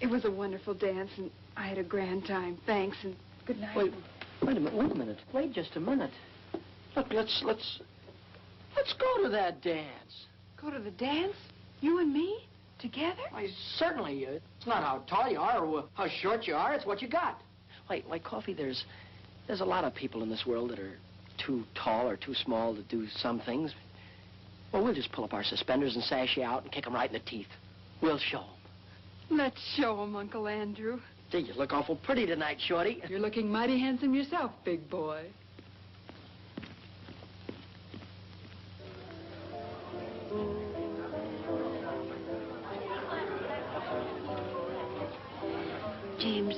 It was a wonderful dance, and I had a grand time. Thanks, and good night. Wait a minute. Wait just a minute. Look, let's go to that dance. Go to the dance? You and me? Together? Why, certainly. It's not how tall you are or how short you are. It's what you got. Like Coffee, there's a lot of people in this world that are too tall or too small to do some things. Well, we'll just pull up our suspenders and sash you out and kick them right in the teeth. We'll show them. Let's show 'em, Uncle Andrew. Gee, you look awful pretty tonight, Shorty. You're looking mighty handsome yourself, big boy. James,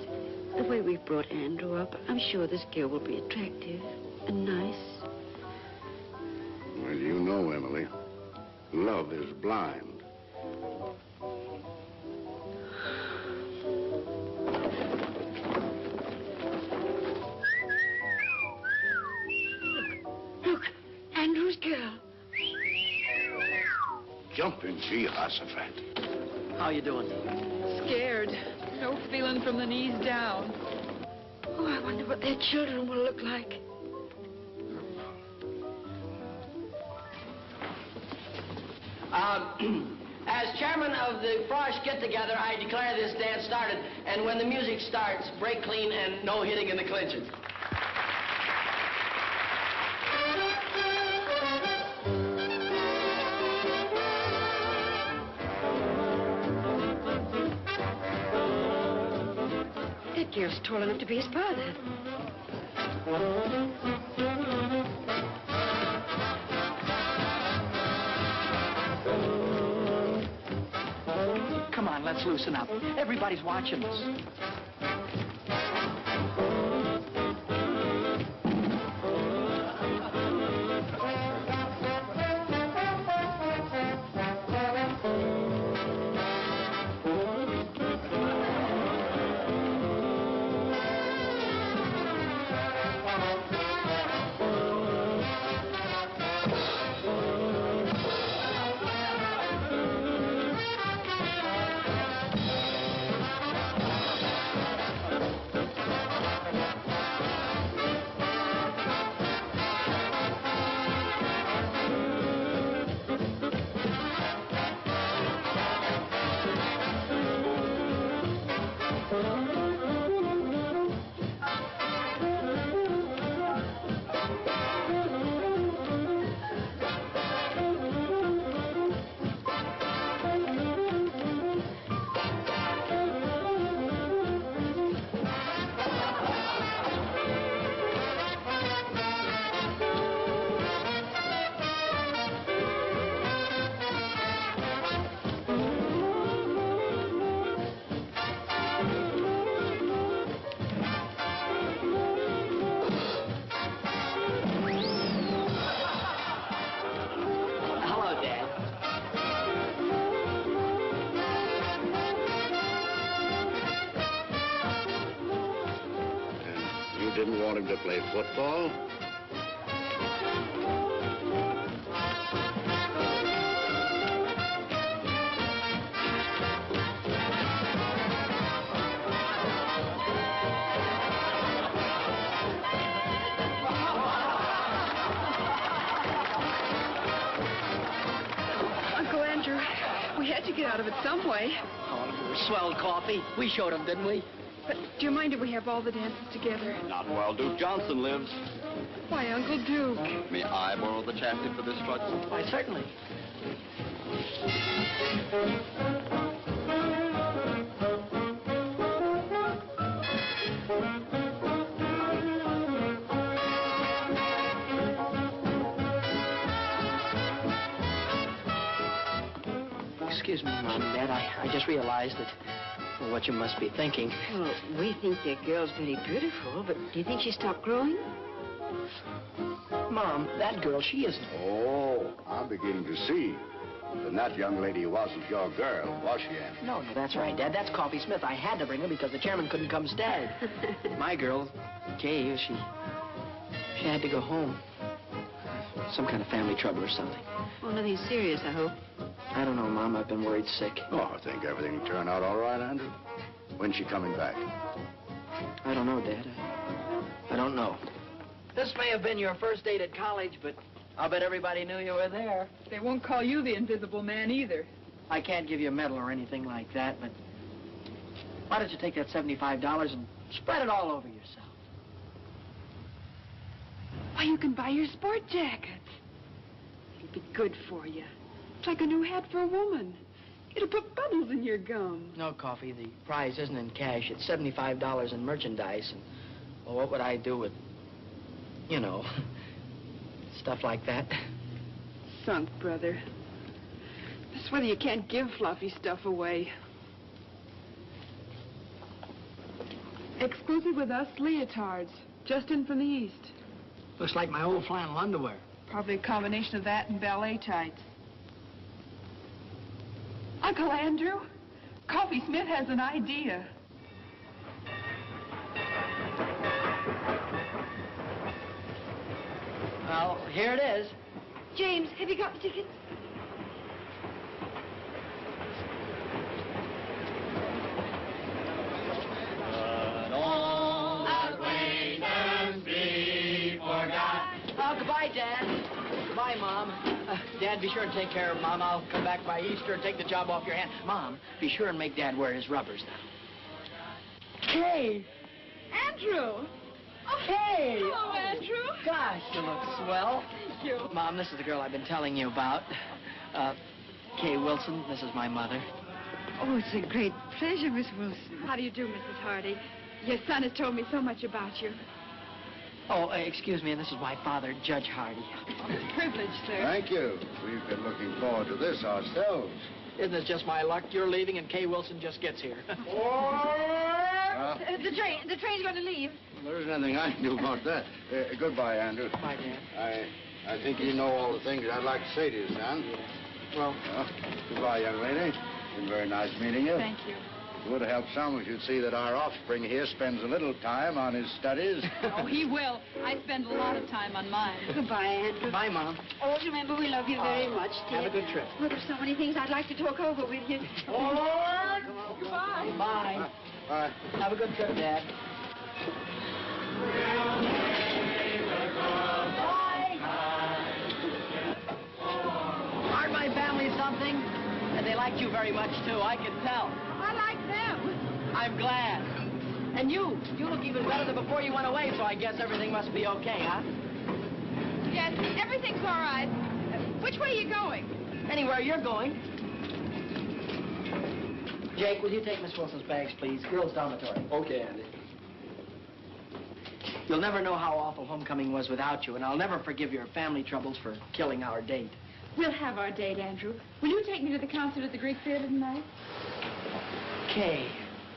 the way we've brought Andrew up, I'm sure this girl will be attractive and nice. Well, you know, Emily, love is blind. Look, Andrew's girl. Jumping Jehoshaphat. How you doing? Scared. No feeling from the knees down. Oh, I wonder what their children will look like. As chairman of the Frosh get-together, I declare this dance started. And when the music starts, break clean and no hitting in the clinches. That girl's tall enough to be his father. Come on, let's loosen up. Everybody's watching us. didn't want him to play football? Uncle Andrew, we had to get out of it some way. Oh, you were swell, Coffee. We showed him, didn't we? But do you mind if we have all the dances together? Not while Duke Johnson lives. Why, Uncle Duke? May I borrow the chapstick for this strut? Why, certainly. Excuse me, Mom and Dad. I just realized that what you must be thinking. Well, we think your girl's very beautiful, but do you think she stopped growing? Mom, that girl, she isn't. Oh, I'm beginning to see. Then that young lady wasn't your girl, was she, Andy? No, that's right, Dad. That's Coffee Smith. I had to bring her because the chairman couldn't come stay. My girl, Kay, she had to go home. Some kind of family trouble or something. Oh, nothing serious, I hope. I don't know, Mom. I've been worried sick. Oh, I think everything will turn out all right, Andrew. When's she coming back? I don't know, Dad. I don't know. This may have been your first date at college, but I'll bet everybody knew you were there. They won't call you the Invisible Man either. I can't give you a medal or anything like that, but why don't you take that $75 and spread it all over yourself? Why, you can buy your sport jackets. It'll be good for you. It's like a new hat for a woman. It'll put bubbles in your gum. No, Coffee. The prize isn't in cash. It's $75 in merchandise. And, well, what would I do with, you know, stuff like that? Sunk, brother. That's whether you can't give fluffy stuff away. Exclusive with us, leotards. Just in from the east. Looks like my old flannel underwear. Probably a combination of that and ballet tights. Uncle Andrew, Coffee Smith has an idea. Well, here it is. James, have you got the tickets? Oh, goodbye, Dad. Goodbye, Mom. Dad, be sure and take care of Mom. I'll come back by Easter and take the job off your hand. Mom, be sure and make Dad wear his rubbers now. Kay! Andrew! Kay! Hello, Andrew. Gosh, you look swell. Thank you. Mom, this is the girl I've been telling you about. Kay Wilson. This is my mother. Oh, it's a great pleasure, Miss Wilson. How do you do, Mrs. Hardy? Your son has told me so much about you. Oh, excuse me, and this is my father, Judge Hardy. It's a privilege, sir. Thank you. We've been looking forward to this ourselves. Isn't it just my luck? You're leaving and Kay Wilson just gets here. The train's going to leave. There isn't anything I can do about that. Goodbye, Andrew. Bye, Dad. I think you know all the things I'd like to say to you, son. Well, goodbye, young lady. It's been very nice meeting you. Thank you. It would help some if you'd see that our offspring here spends a little time on his studies. Oh, he will. I spend a lot of time on mine. Goodbye, Andrew. Bye, Mom. Always remember we love you very much, dear. Have a good trip. Well, there's so many things I'd like to talk over with you. Goodbye. Bye. Bye. Have a good trip, Dad. Bye. Aren't my family something? And they liked you very much, too. I can tell. I like them. I'm glad. And you look even better than before you went away, so I guess everything must be okay, huh? Yes, everything's all right. Which way are you going? Anywhere you're going. Jake, will you take Miss Wilson's bags, please? Girls' dormitory. Okay, Andy. You'll never know how awful homecoming was without you, and I'll never forgive your family troubles for killing our date. We'll have our date, Andrew. Will you take me to the concert at the Greek Theater tonight? Kay,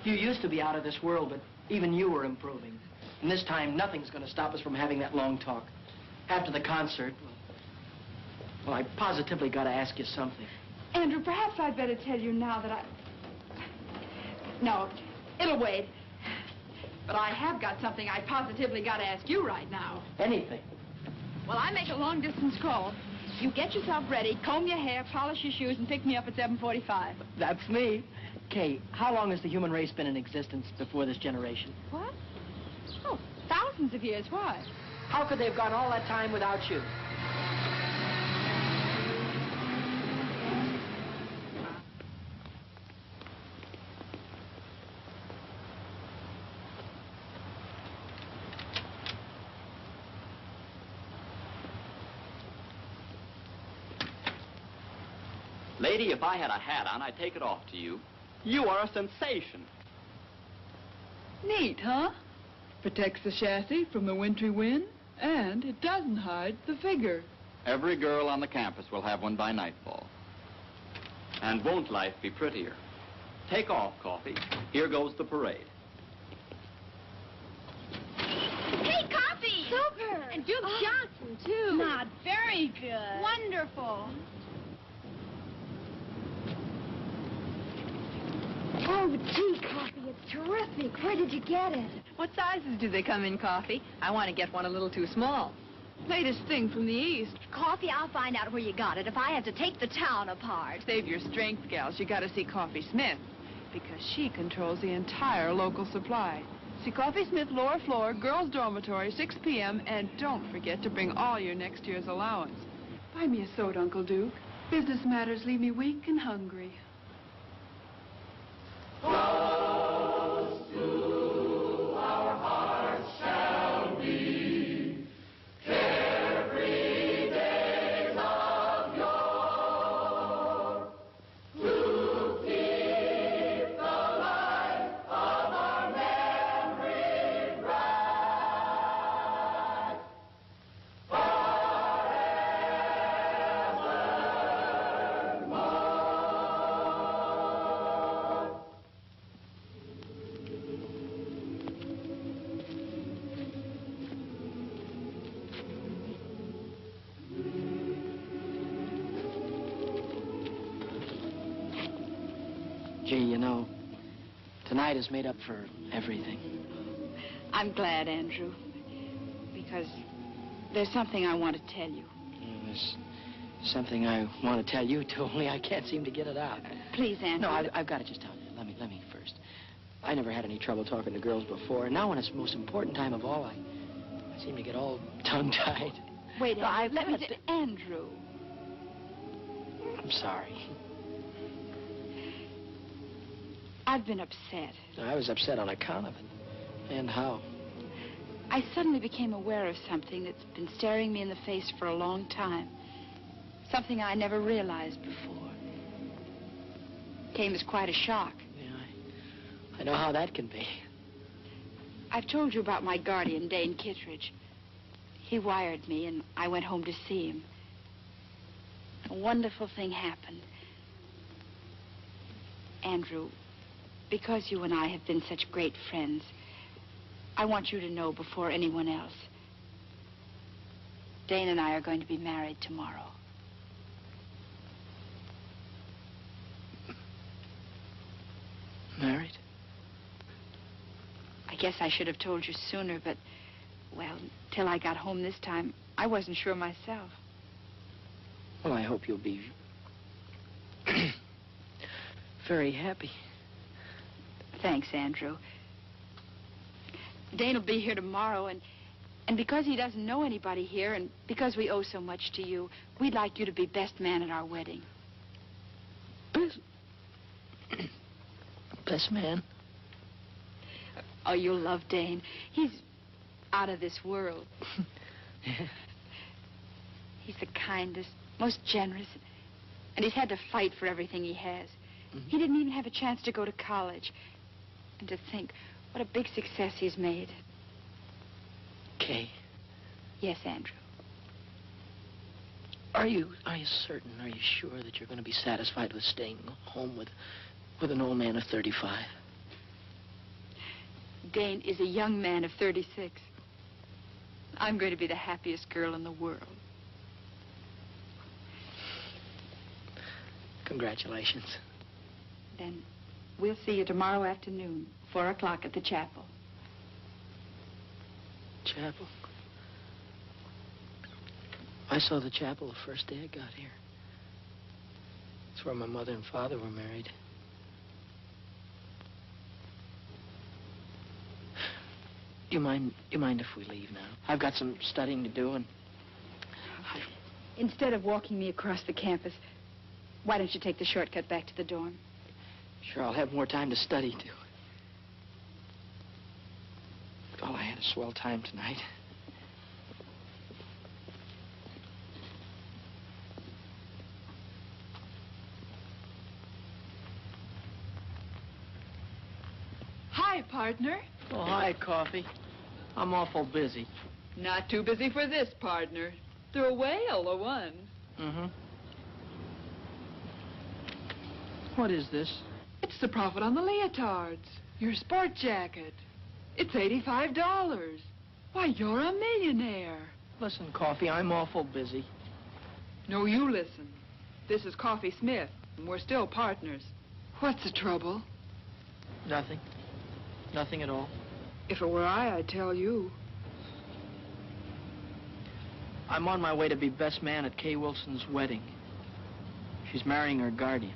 you used to be out of this world, but even you were improving. And this time, nothing's going to stop us from having that long talk. After the concert, well, I positively got to ask you something. Andrew, perhaps I'd better tell you now that No, it'll wait. But I have got something I positively got to ask you right now. Anything. Well, I make a long-distance call. You get yourself ready, comb your hair, polish your shoes, and pick me up at 7:45. That's me. Kay, how long has the human race been in existence before this generation? What? Oh, thousands of years. Why? How could they have gone all that time without you? Lady, if I had a hat on, I'd take it off to you. You are a sensation. Neat, huh? Protects the chassis from the wintry wind, and it doesn't hide the figure. Every girl on the campus will have one by nightfall. And won't life be prettier? Take off, Coffee. Here goes the parade. Hey, Coffee! Super! And Duke Johnson, too. Not very good. Wonderful. Oh, gee, Coffee, it's terrific. Where did you get it? What sizes do they come in, Coffee? I want to get one a little too small. Latest thing from the East. Coffee, I'll find out where you got it if I have to take the town apart. Save your strength, gals. You got to see Coffee Smith, because she controls the entire local supply. See Coffee Smith, lower floor, girls' dormitory, 6 p.m., and don't forget to bring all your next year's allowance. Buy me a soda, Uncle Duke. Business matters leave me weak and hungry. Close to our hearts shall be carefree days of yore, to keep the light of our memory bright forevermore. Gee, you know, tonight is made up for everything. I'm glad, Andrew, because there's something I want to tell you. There's something I want to tell you, too, only I can't seem to get it out. Please, Andrew. No, I've got to just tell you. Let me first. I never had any trouble talking to girls before, and now when it's the most important time of all, I seem to get all tongue-tied. Wait, No, I've let me got to- Andrew. I'm sorry. I've been upset. I was upset on account of it. And how? I suddenly became aware of something that's been staring me in the face for a long time. Something I never realized before. Came as quite a shock. Yeah, I know how that can be. I've told you about my guardian, Dane Kittredge. He wired me, and I went home to see him. A wonderful thing happened. Andrew, because you and I have been such great friends, I want you to know before anyone else. Dane and I are going to be married tomorrow. Married? I guess I should have told you sooner, but, well, till I got home this time, I wasn't sure myself. Well, I hope you'll be very happy. Thanks, Andrew. Dane will be here tomorrow, and because he doesn't know anybody here, and because we owe so much to you, we'd like you to be best man at our wedding. Best man? Oh, you'll love Dane. He's out of this world. He's the kindest, most generous, and he's had to fight for everything he has. He didn't even have a chance to go to college. And to think what a big success he's made. Kay. Yes, Andrew. Are you certain, are you sure that you're going to be satisfied with staying home with an old man of 35? Dane is a young man of 36. I'm going to be the happiest girl in the world. Congratulations. Then we'll see you tomorrow afternoon, 4 o'clock at the chapel. Chapel. I saw the chapel the first day I got here. It's where my mother and father were married. Do you mind if we leave now? I've got some studying to do, and Instead of walking me across the campus, why don't you take the shortcut back to the dorm? sure I'll have more time to study, too. Oh, I had a swell time tonight. Hi, partner. Oh, hi, Coffee. I'm awful busy. Not too busy for this, partner. They're a whale, a one. Mm-hmm. What is this? It's the profit on the leotards. Your sport jacket. It's $85. Why, you're a millionaire. Listen, Coffee, I'm awful busy. No, you listen. This is Coffee Smith, and we're still partners. What's the trouble? Nothing. Nothing at all. If it were I'd tell you. I'm on my way to be best man at Kay Wilson's wedding. She's marrying her guardian.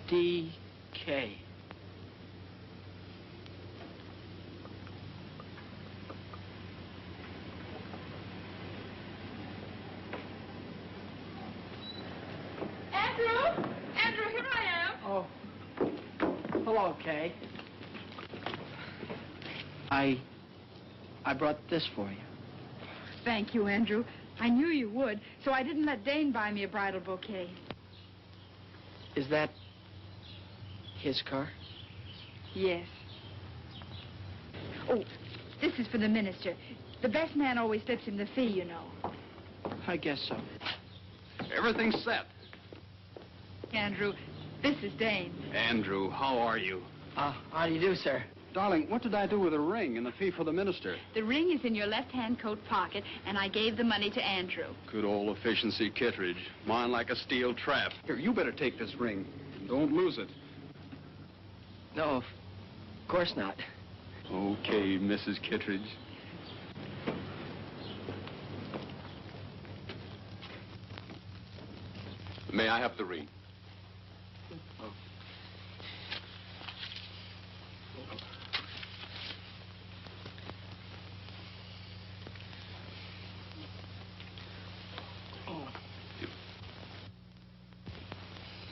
D.K. Andrew, here I am. Oh. Hello, Kay. I brought this for you. Thank you, Andrew. I knew you would, so I didn't let Dane buy me a bridal bouquet. Is that his car? Yes. Oh, this is for the minister. The best man always slips him the fee, you know. I guess so. Everything's set. Andrew, this is Dane. Andrew, how are you? How do you do, sir? Darling, what did I do with the ring and the fee for the minister? The ring is in your left-hand coat pocket, and I gave the money to Andrew. Good old efficiency Kittredge. Mine like a steel trap. Here, you better take this ring. Don't lose it. No, of course not. Okay, Mrs. Kittredge. May I have the ring?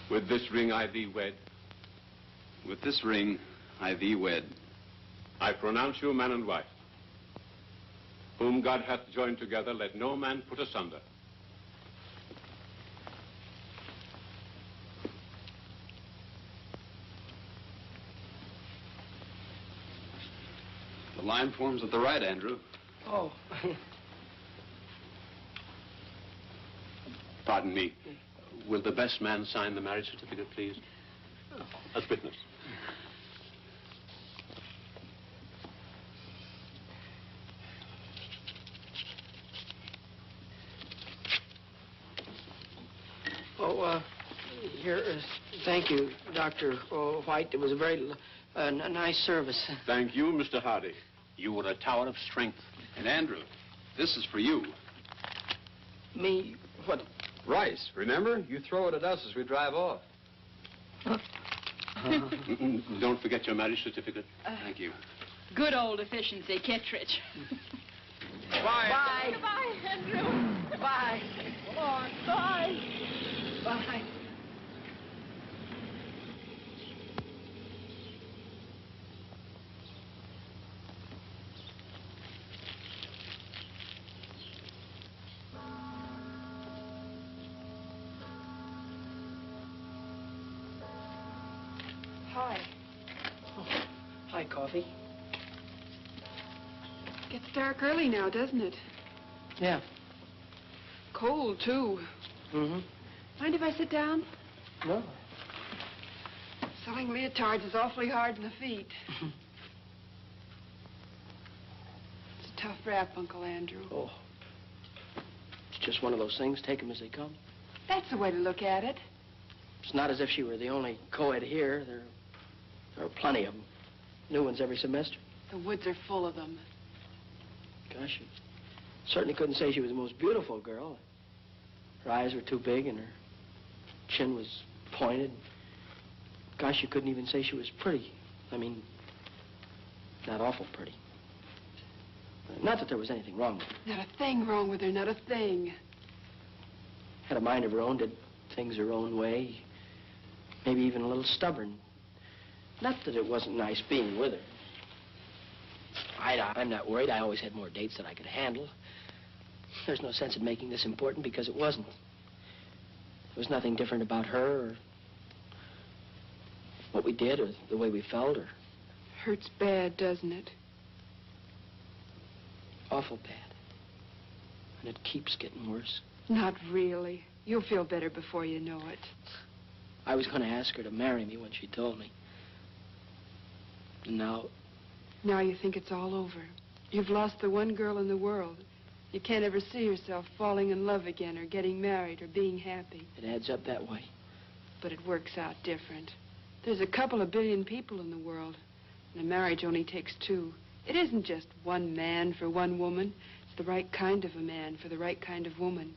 With this ring I thee wed. With this ring I thee wed. I pronounce you man and wife. Whom God hath joined together, let no man put asunder. The line forms at the right, Andrew. Oh. Pardon me. Will the best man sign the marriage certificate, please? As witness. Oh, here is... Thank you, Dr. White. It was a very nice service. Thank you, Mr. Hardy. You were a tower of strength. And Andrew, this is for you. Me? What? Rice, remember? You throw it at us as we drive off. Don't forget your marriage certificate. Thank you. Good old efficiency, Kittredge. Bye. Bye. Goodbye, Andrew. Goodbye. Come on. Bye. Bye. Hi. Oh, hi, Coffee. Gets dark early now, doesn't it? Yeah. Cold, too. Mm-hmm. Mind if I sit down? No. Selling leotards is awfully hard on the feet. tough rap, Uncle Andrew. Oh. It's just one of those things. Take them as they come. That's the way to look at it. It's not as if she were the only co-ed here. There are plenty of them. New ones every semester. The woods are full of them. Gosh, you certainly couldn't say she was the most beautiful girl. Her eyes were too big and her chin was pointed. Gosh, you couldn't even say she was pretty. I mean, not awful pretty. Not that there was anything wrong with her. Not a thing wrong with her, not a thing. Had a mind of her own, did things her own way. Maybe even a little stubborn. Not that it wasn't nice being with her. I'm not worried. I always had more dates than I could handle. There's no sense in making this important because it wasn't. There was nothing different about her or what we did or the way we felt or... Hurts bad, doesn't it? Awful bad. And it keeps getting worse. Not really. You'll feel better before you know it. I was going to ask her to marry me when she told me. And now... Now you think it's all over. You've lost the one girl in the world. You can't ever see yourself falling in love again or getting married or being happy. It adds up that way. But it works out different. There's a couple of billion people in the world, and a marriage only takes two. It isn't just one man for one woman. It's the right kind of a man for the right kind of woman.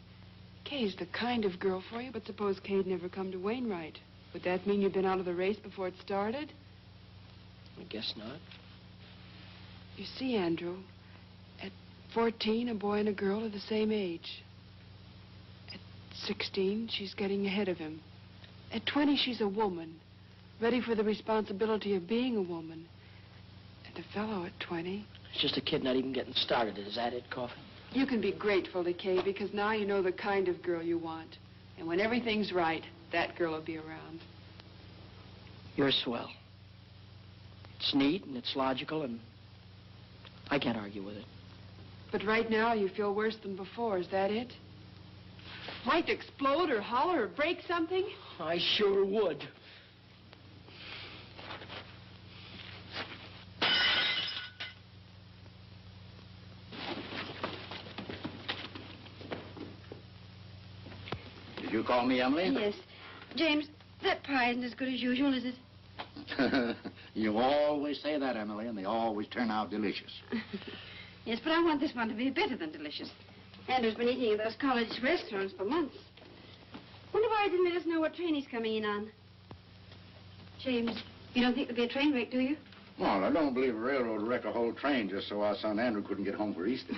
Kay's the kind of girl for you, but suppose Kay'd never come to Wainwright. Would that mean you'd been out of the race before it started? I guess not. You see, Andrew, at 14, a boy and a girl are the same age. At 16, she's getting ahead of him. At 20, she's a woman, ready for the responsibility of being a woman. And a fellow at 20... It's just a kid not even getting started. Is that it, Coffee? You can be grateful to Kay because now you know the kind of girl you want. And when everything's right, that girl will be around. You're swell. It's neat and it's logical and I can't argue with it. But right now you feel worse than before. Is that it? Like to explode or holler or break something? I sure would. Did you call me, Emily? Yes. James, that pie isn't as good as usual, is it? You always say that, Emily, and they always turn out delicious. Yes, but I want this one to be better than delicious. Andrew's been eating at those college restaurants for months. Wonder why he didn't let us know what train he's coming in on. James, you don't think there'll be a train wreck, do you? Well, I don't believe a railroad wreck a whole train just so our son Andrew couldn't get home for Easter.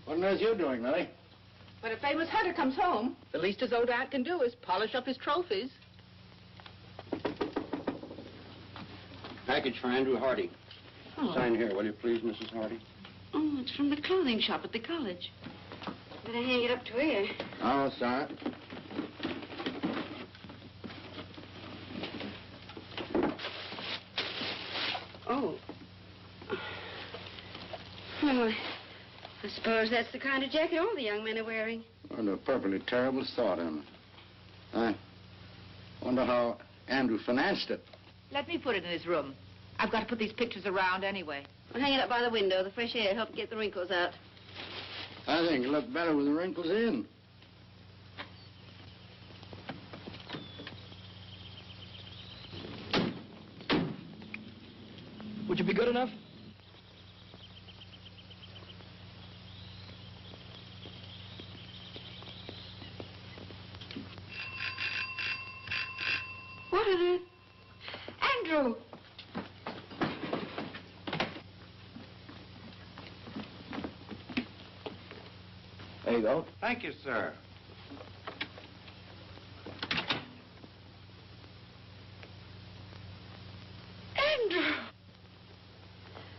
What on earth are you doing, Millie? When a famous hunter comes home, the least his old dad can do is polish up his trophies. Package for Andrew Hardy. Oh. Sign here, will you please, Mrs. Hardy? Oh, it's from the clothing shop at the college. Better hang it up to here. Oh, sorry. Oh. Well, I suppose that's the kind of jacket all the young men are wearing. What a perfectly terrible thought, Emma. I wonder how Andrew financed it. Let me put it in his room. I've got to put these pictures around anyway. Well, hang it up by the window. The fresh air helps get the wrinkles out. I think it looked better with the wrinkles in. Would you be good enough? What are the... Andrew! There you go. Thank you, sir.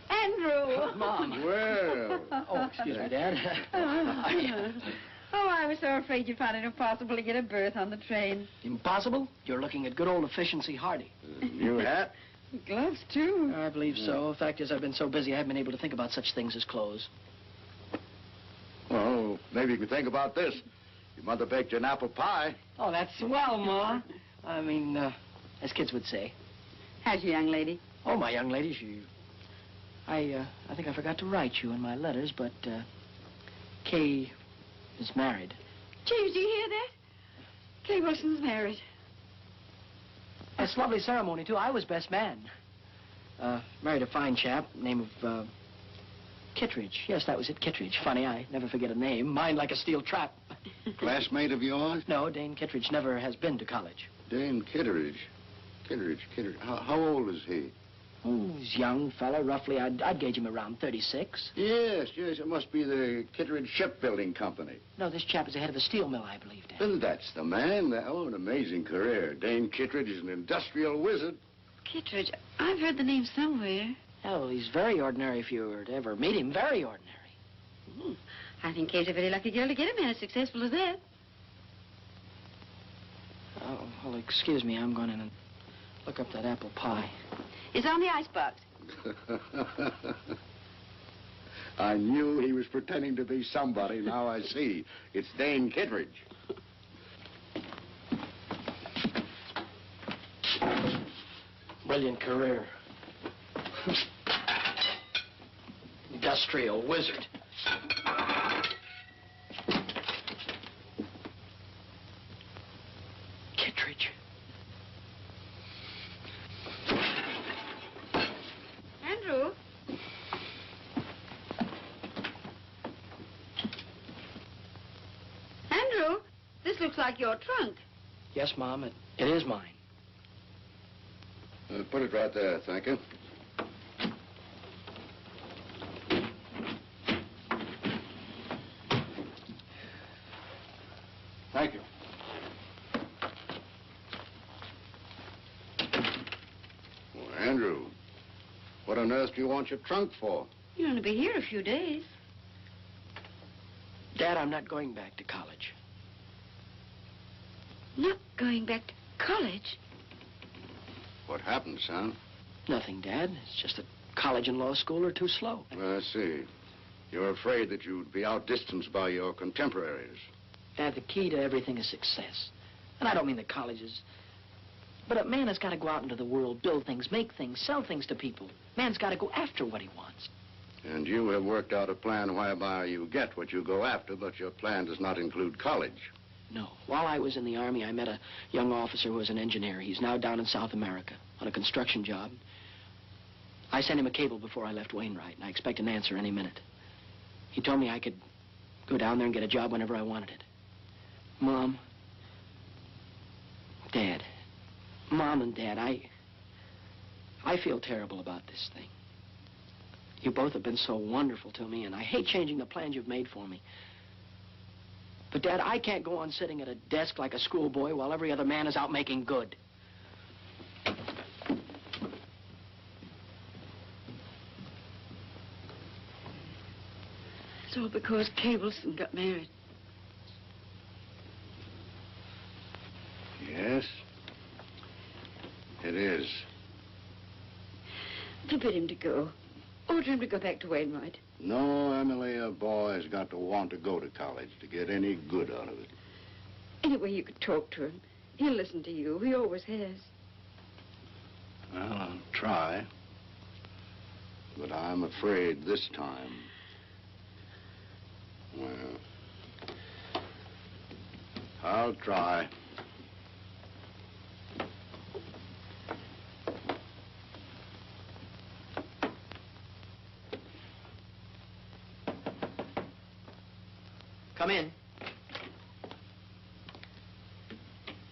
Andrew! Mom. Well. Oh, excuse me, Dad. Oh, I was so afraid you'd find it impossible to get a berth on the train. Impossible? You're looking at good old efficiency Hardy. New hat? Gloves, too. I believe so. The fact is, I've been so busy, I haven't been able to think about such things as clothes. Well, maybe you could think about this. Your mother baked you an apple pie. Oh, that's swell, Ma. I mean, as kids would say. How's your young lady? Oh, my young lady, I think I forgot to write you in my letters, but, Kay is married. James, do you hear that? Kay Wilson's married. That's a lovely ceremony, too. I was best man. Married a fine chap, name of, Kittredge. Yes, that was it, Kittredge. Funny, I never forget a name. Mine like a steel trap. Classmate of yours? No, Dane Kittredge never has been to college. Dane Kittredge. Kittredge. How old is he? Oh, he's a young fellow, roughly. I'd gauge him around 36. Yes. It must be the Kittredge Shipbuilding Company. No, this chap is the head of a steel mill, I believe, Dad. Then that's the man. Oh, an amazing career. Dane Kittredge is an industrial wizard. Kittredge, I've heard the name somewhere. Oh, he's very ordinary if you were to ever meet him. Very ordinary. I think Kay's a very lucky girl to get a man as successful as that. Oh, well, excuse me. I'm going in and look up that apple pie. It's on the icebox. I knew he was pretending to be somebody. Now I see. It's Dane Kittredge. Brilliant career. Industrial wizard. Kittredge. Andrew? Andrew, this looks like your trunk. Yes, Mom, it is mine. Put it right there, thank you. Thank you. Well, Andrew, what on earth do you want your trunk for? You're going to be here a few days. Dad, I'm not going back to college. Not going back to college? What happened, son? Nothing, Dad. It's just that college and law school are too slow. I see. You're afraid that you'd be outdistanced by your contemporaries. Dad, the key to everything is success. And I don't mean the colleges. But a man has got to go out into the world, build things, make things, sell things to people. Man's got to go after what he wants. And you have worked out a plan whereby you get what you go after, but your plan does not include college. No. While I was in the Army, I met a young officer who was an engineer. He's now down in South America on a construction job. I sent him a cable before I left Wainwright, and I expect an answer any minute. He told me I could go down there and get a job whenever I wanted it. Mom, Dad, Mom and Dad, I feel terrible about this thing. You both have been so wonderful to me, and I hate changing the plans you've made for me. But, Dad, I can't go on sitting at a desk like a schoolboy while every other man is out making good. It's all because Kay Wilson got married. Yes, it is. Forbid him to go. Order him to go back to Wainwright. No, Emily, a boy's got to want to go to college to get any good out of it. Anyway, you could talk to him. He'll listen to you. He always has. Well, I'll try. But I'm afraid this time... Well, I'll try. Come in.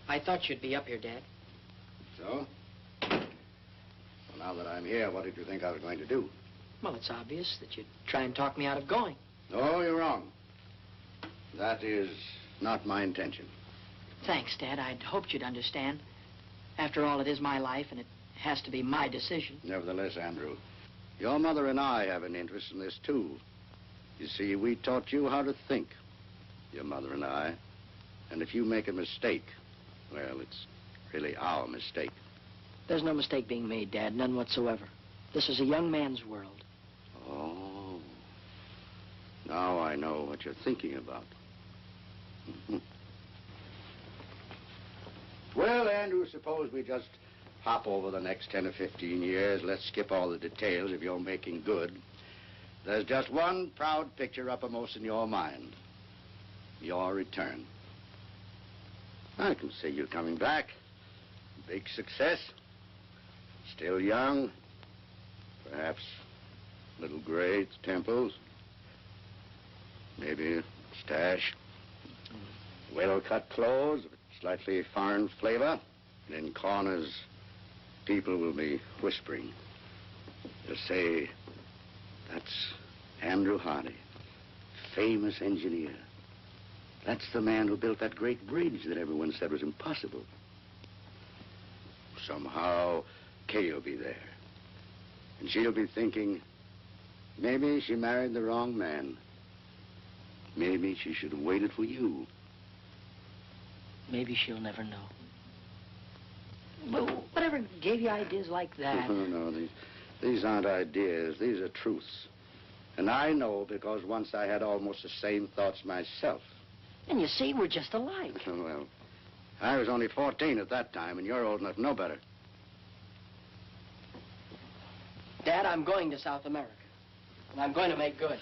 I thought you'd be up here, Dad. So? Well, now that I'm here, what did you think I was going to do? Well, it's obvious that you'd try and talk me out of going. No, you're wrong. That is not my intention. Thanks, Dad. I'd hoped you'd understand. After all, it is my life, and it has to be my decision. Nevertheless, Andrew, your mother and I have an interest in this, too. You see, we taught you how to think, your mother and I. And if you make a mistake, well, it's really our mistake. There's no mistake being made, Dad, none whatsoever. This is a young man's world. Oh. Now I know what you're thinking about. Well, Andrew, suppose we just hop over the next 10 or 15 years. Let's skip all the details if you're making good. There's just one proud picture uppermost in your mind. Your return. I can see you coming back. Big success. Still young. Perhaps a little gray at the temples. Maybe a stash. Well-cut clothes, slightly foreign flavor. And in corners, people will be whispering. They'll say, that's Andrew Hardy, famous engineer. That's the man who built that great bridge that everyone said was impossible. Somehow, Kay will be there. And she'll be thinking, maybe she married the wrong man. Maybe she should have waited for you. Maybe she'll never know. But whatever gave you ideas like that? No, these aren't ideas. These are truths. And I know because once I had almost the same thoughts myself. And you see, we're just alike. Well, I was only 14 at that time, and you're old enough to know better. Dad, I'm going to South America. And I'm going to make good.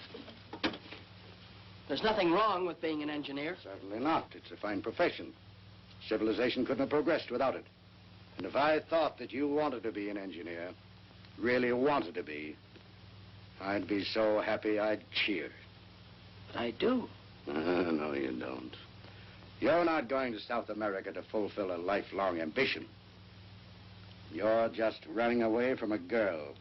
There's nothing wrong with being an engineer. Certainly not. It's a fine profession. Civilization couldn't have progressed without it. And if I thought that you wanted to be an engineer, really wanted to be, I'd be so happy I'd cheer. But I do. No, you don't. You're not going to South America to fulfill a lifelong ambition. You're just running away from a girl.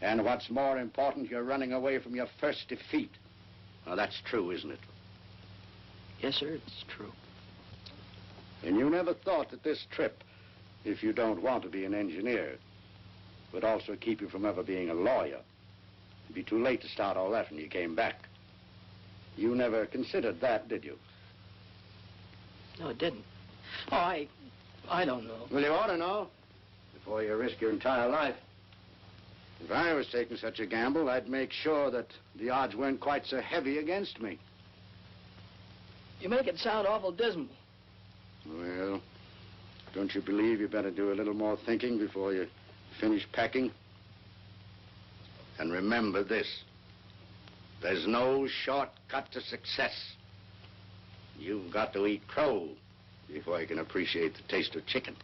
And what's more important, you're running away from your first defeat. Now, that's true, isn't it? Yes, sir, it's true. And you never thought that this trip, if you don't want to be an engineer, would also keep you from ever being a lawyer. It'd be too late to start all that when you came back. You never considered that, did you? No, it didn't. Oh, I don't know. Well, you ought to know before you risk your entire life. If I was taking such a gamble, I'd make sure that the odds weren't quite so heavy against me. You make it sound awful dismal. Well, don't you believe you better do a little more thinking before you finish packing? And remember this. There's no shortcut to success. You've got to eat crow before you can appreciate the taste of chicken.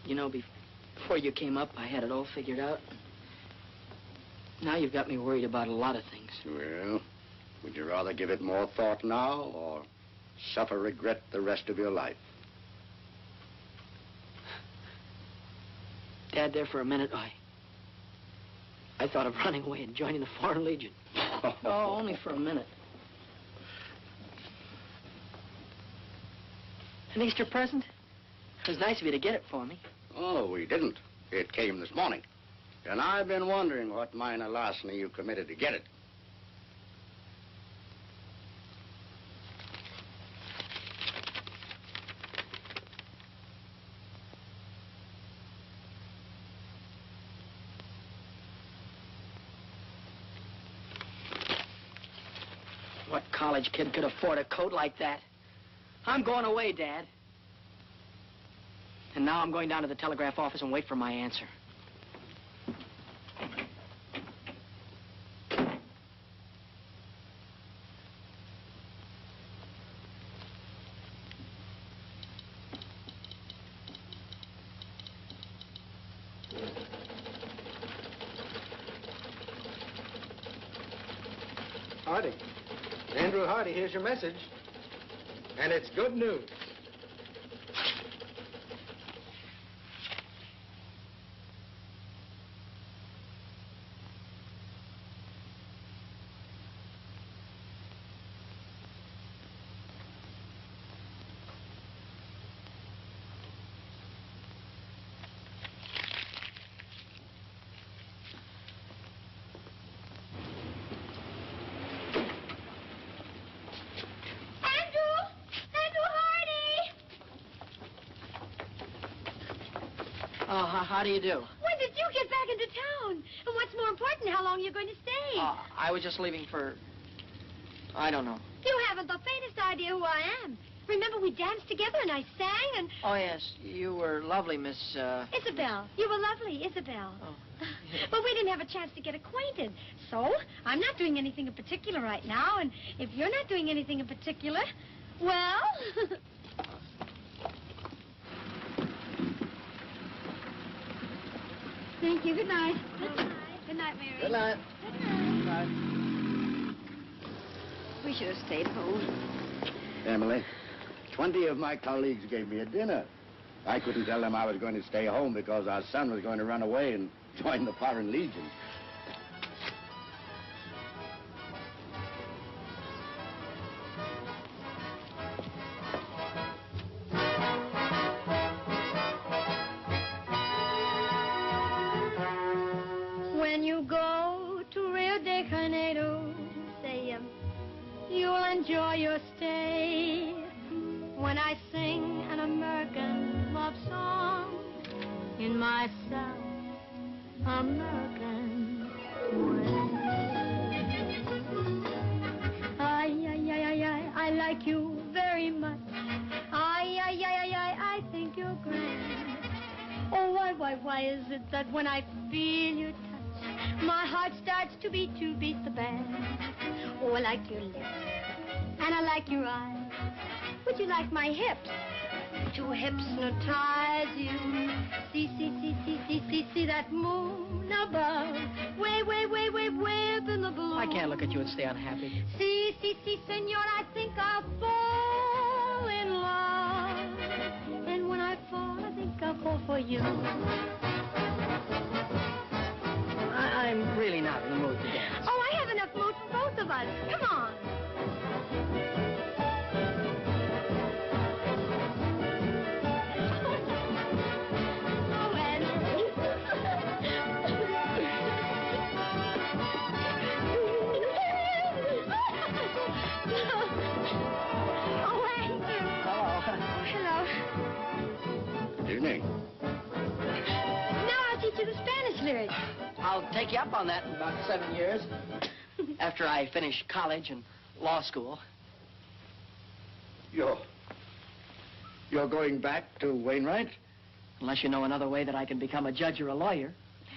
You know, before you came up, I had it all figured out. Now you've got me worried about a lot of things. Well, would you rather give it more thought now or suffer regret the rest of your life? Dad, there for a minute, I thought of running away and joining the Foreign Legion. Oh, only for a minute. An Easter present? It was nice of you to get it for me. Oh, we didn't. It came this morning. And I've been wondering what minor larceny you committed to get it. What college kid could afford a coat like that? I'm going away, Dad. And now I'm going down to the telegraph office and wait for my answer. Hardy. Andrew Hardy, here's your message. And it's good news. How do you do? When did you get back into town? And what's more important, how long are you going to stay? I was just leaving for... I don't know. You haven't the faintest idea who I am. Remember we danced together and I sang and... Oh, yes. You were lovely, Miss, Isabel. You were lovely, Isabel. Oh. But we didn't have a chance to get acquainted. So, I'm not doing anything in particular right now, and if you're not doing anything in particular, well... Thank you. Good night. Good night. Good night, Mary. Good night. Good night. We should have stayed home. Emily, 20 of my colleagues gave me a dinner. I couldn't tell them I was going to stay home because our son was going to run away and join the Foreign Legion. When you go to Rio de Janeiro, say you'll enjoy your stay. When I sing an American love song in my South American way. I like you very much. I think you're grand. Oh, why is it that when I feel your touch, my heart starts to beat the band? Oh, I like your lips, and I like your eyes. Would you like my hips to hypnotize you? See that moon above, way up in the blue. I can't look at you and stay unhappy. See, senor, I think I'll fall in love. And when I fall, I think I'll fall for you. I'm really not in the mood to dance. Oh, I have enough mood for both of us. Come on. Evening. Now I'll teach you the Spanish lyrics. I'll take you up on that in about 7 years. After I finish college and law school. You're going back to Wainwright? Unless you know another way that I can become a judge or a lawyer.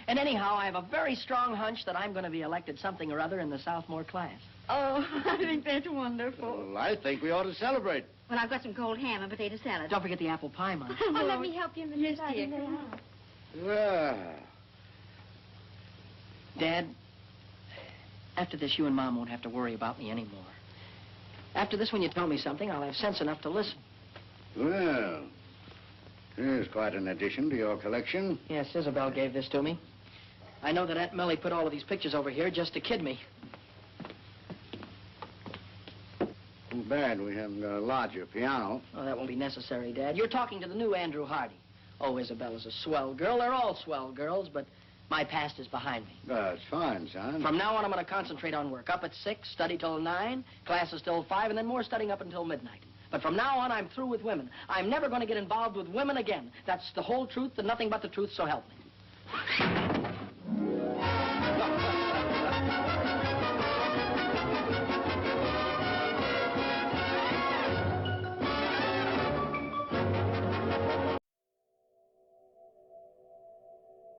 And anyhow, I have a very strong hunch that I'm going to be elected something or other in the sophomore class. Oh, I think that's wonderful. Well, I think we ought to celebrate. Well, I've got some cold ham and potato salad. Don't forget the apple pie, Mom. Oh, let me help you, Mrs. Yes, Haden. dear. Come on. Well, Dad, after this, you and Mom won't have to worry about me anymore. After this, when you tell me something, I'll have sense enough to listen. well, here's quite an addition to your collection. Yes, Isabel gave this to me. I know that Aunt Millie put all of these pictures over here just to kid me. Too bad we haven't a larger piano. Oh, that won't be necessary, Dad. You're talking to the new Andrew Hardy. Oh, Isabella's a swell girl. They're all swell girls, but my past is behind me. That's fine, son. From now on, I'm going to concentrate on work. Up at 6, study till 9, classes till 5, and then more studying up until midnight. But from now on, I'm through with women. I'm never going to get involved with women again. That's the whole truth and nothing but the truth, so help me.